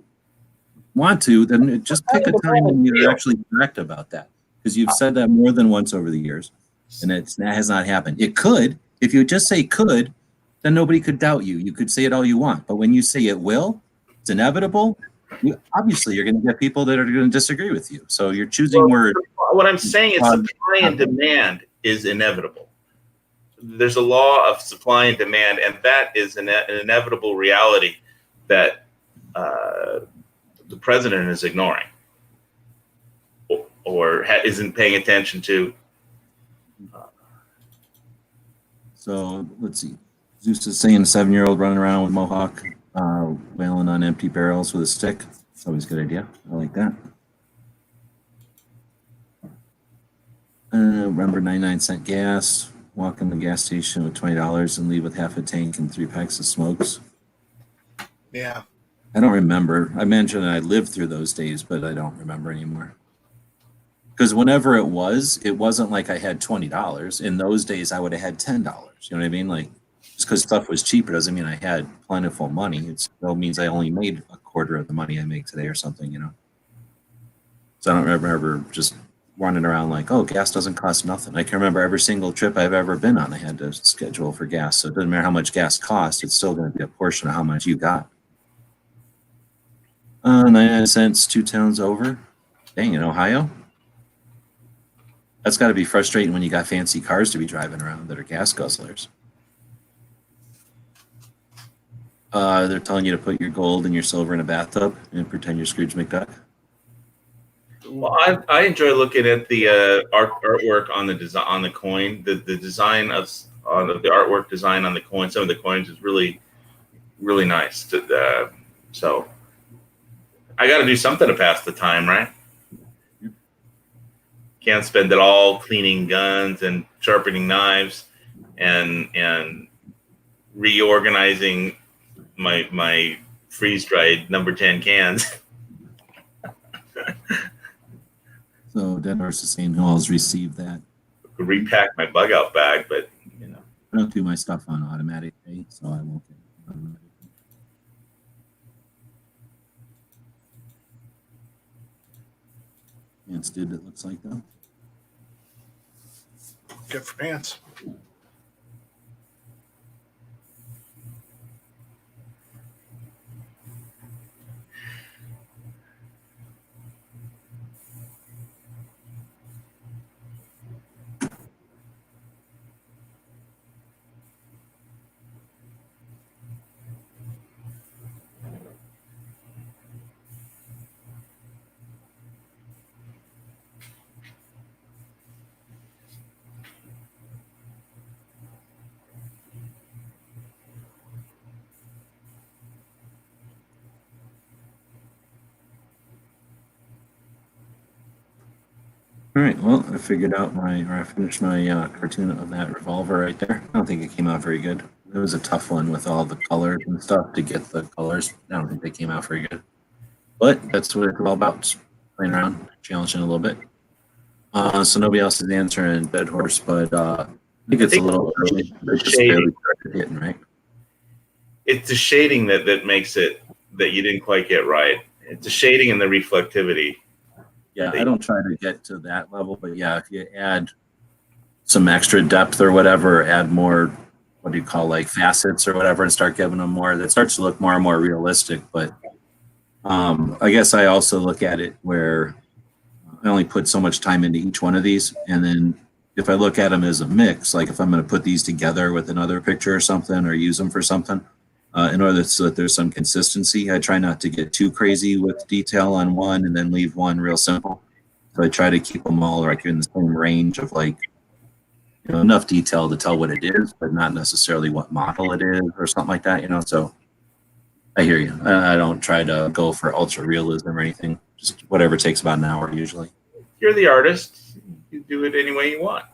want to, then just pick a time when you're actually correct about that, because you've said that more than once over the years, and that has not happened. It could. If you just say could, then nobody could doubt you. You could say it all you want, but when you say it will, it's inevitable. Obviously, you're going to get people that are going to disagree with you. So you're choosing words. What I'm saying is supply and demand is inevitable. There's a law of supply and demand, and that is an inevitable reality that the president is ignoring or isn't paying attention to. So let's see. Zeus is saying a 7-year-old running around with Mohawk, wailing on empty barrels with a stick. It's always a good idea. I like that. Remember 99-cent gas. Walk in the gas station with $20 and leave with half a tank and 3 packs of smokes. Yeah. I don't remember. I mentioned I lived through those days, but I don't remember anymore. Because whenever it wasn't like I had $20. In those days, I would have had $10. You know what I mean? Like, just because stuff was cheaper doesn't mean I had plentiful money. It still means I only made a quarter of the money I make today or something, you know? So I don't remember just running around like, oh, gas doesn't cost nothing. I can remember every single trip I've ever been on, I had to schedule for gas. So it doesn't matter how much gas costs, it's still going to be a portion of how much you got. 99 cents, 2 towns over. Dang, in Ohio? That's got to be frustrating when you got fancy cars to be driving around that are gas guzzlers. They're telling you to put your gold and your silver in a bathtub and pretend you're Scrooge McDuck. Well, I enjoy looking at the artwork on the coin. The design of the artwork design on the coin. Some of the coins is really really nice. So I got to do something to pass the time, right? Can't spend it all cleaning guns and sharpening knives and reorganizing my freeze dried number 10 cans. So Dead Horse is saying he'll always receive that. Could repack my bug out bag, but you know. I don't do my stuff on automatic pay, so I won't get automatic pay. Pants did, it looks like, though. Good for pants. All right, well, I figured out I finished my cartoon of that revolver right there. I don't think it came out very good. It was a tough one with all the colors and stuff to get the colors. I don't think they came out very good. But that's what it's all about, just playing around, challenging a little bit. So nobody else is answering Dead Horse, but I think it's a little early. It's just barely started hitting, right? It's the shading that makes it that you didn't quite get right. It's the shading and the reflectivity. Yeah, I don't try to get to that level, but yeah, if you add some extra depth or whatever, add more, what do you call, like facets or whatever, and start giving them more, that starts to look more and more realistic. But I guess I also look at it where I only put so much time into each one of these, and then if I look at them as a mix, like if I'm going to put these together with another picture or something, or use them for something, in order so that there's some consistency, I try not to get too crazy with detail on one and then leave one real simple. So I try to keep them all like in the same range of like, you know, enough detail to tell what it is, but not necessarily what model it is or something like that, you know. So I hear you. I don't try to go for ultra realism or anything. Just whatever takes about an hour usually. You're the artist. You do it any way you want.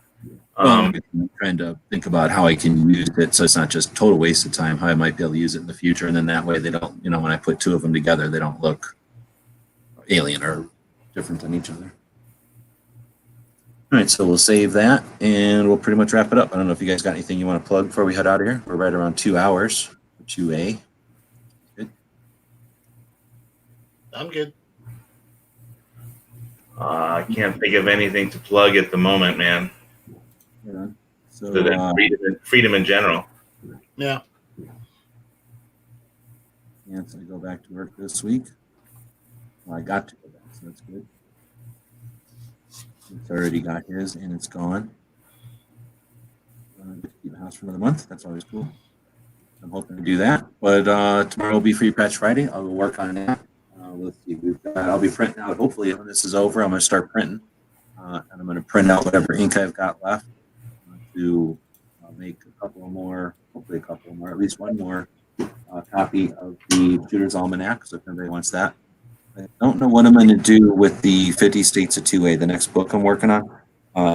I'm trying to think about how I can use it so it's not just total waste of time, how I might be able to use it in the future. And then that way they don't, you know, when I put two of them together, they don't look alien or different than each other. All right, so we'll save that and we'll pretty much wrap it up. I don't know if you guys got anything you want to plug before we head out of here. We're right around 2 hours, 2A. Good. I'm good. I can't think of anything to plug at the moment, man. Yeah. So Freedom in general. Yeah. Yeah, so I go back to work this week. Well, I got to go back, so that's good. It's already got his and it's gone. Keep the house for another month. That's always cool. I'm hoping to do that. But tomorrow will be Free Patch Friday. I'll go work on that. Let's see. I'll be printing out. Hopefully, when this is over, I'm going to start printing. And I'm going to print out whatever ink I've got left to make a couple more, hopefully a couple more, at least one more copy of the Shooter's Almanac. So if anybody wants that. I don't know what I'm going to do with the 50 States of 2A, the next book I'm working on.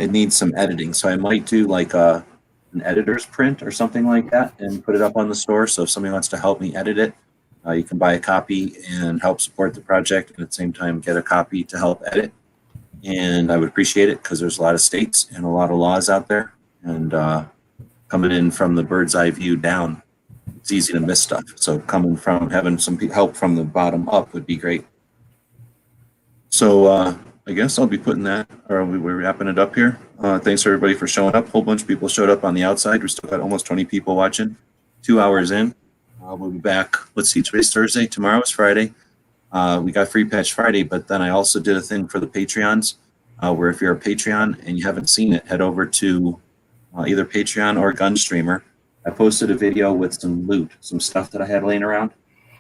It needs some editing. So I might do like an editor's print or something like that and put it up on the store. So if somebody wants to help me edit it, you can buy a copy and help support the project and at the same time get a copy to help edit. And I would appreciate it because there's a lot of states and a lot of laws out there. And coming in from the bird's eye view down, it's easy to miss stuff. So coming from having some help from the bottom up would be great. So I guess I'll be putting that, or we're wrapping it up here. Thanks everybody for showing up. A whole bunch of people showed up on the outside. We still got almost 20 people watching. 2 hours in. We'll be back. Let's see, today's Thursday. Tomorrow is Friday. We got Free Patch Friday, but then I also did a thing for the Patreons where if you're a Patreon and you haven't seen it, head over to either Patreon or Gunstreamer. I posted a video with some loot, some stuff that I had laying around.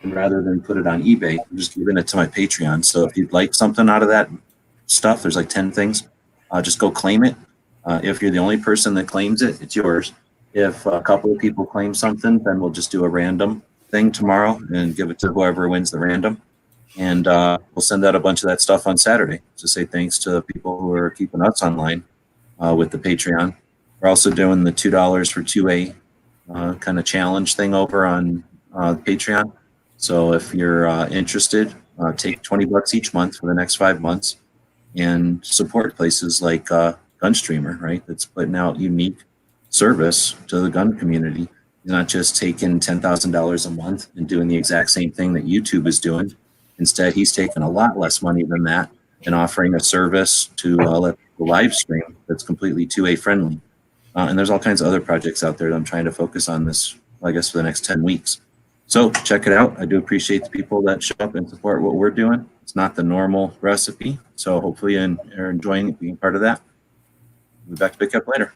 And rather than put it on eBay, I'm just giving it to my Patreon. So if you'd like something out of that stuff, there's like 10 things. Just go claim it. If you're the only person that claims it, it's yours. If a couple of people claim something, then we'll just do a random thing tomorrow and give it to whoever wins the random. And we'll send out a bunch of that stuff on Saturday to say thanks to people who are keeping us online with the Patreon. We're also doing the $2 for 2A kind of challenge thing over on Patreon. So if you're interested, take $20 each month for the next 5 months and support places like Gunstreamer, right? That's putting out unique service to the gun community. He's not just taking $10,000 a month and doing the exact same thing that YouTube is doing. Instead, he's taking a lot less money than that and offering a service to let people live stream that's completely 2A friendly. And there's all kinds of other projects out there that I'm trying to focus on this, I guess, for the next 10 weeks. So check it out. I do appreciate the people that show up and support what we're doing. It's not the normal recipe. So hopefully you're enjoying being part of that. We'll be back to pick up later.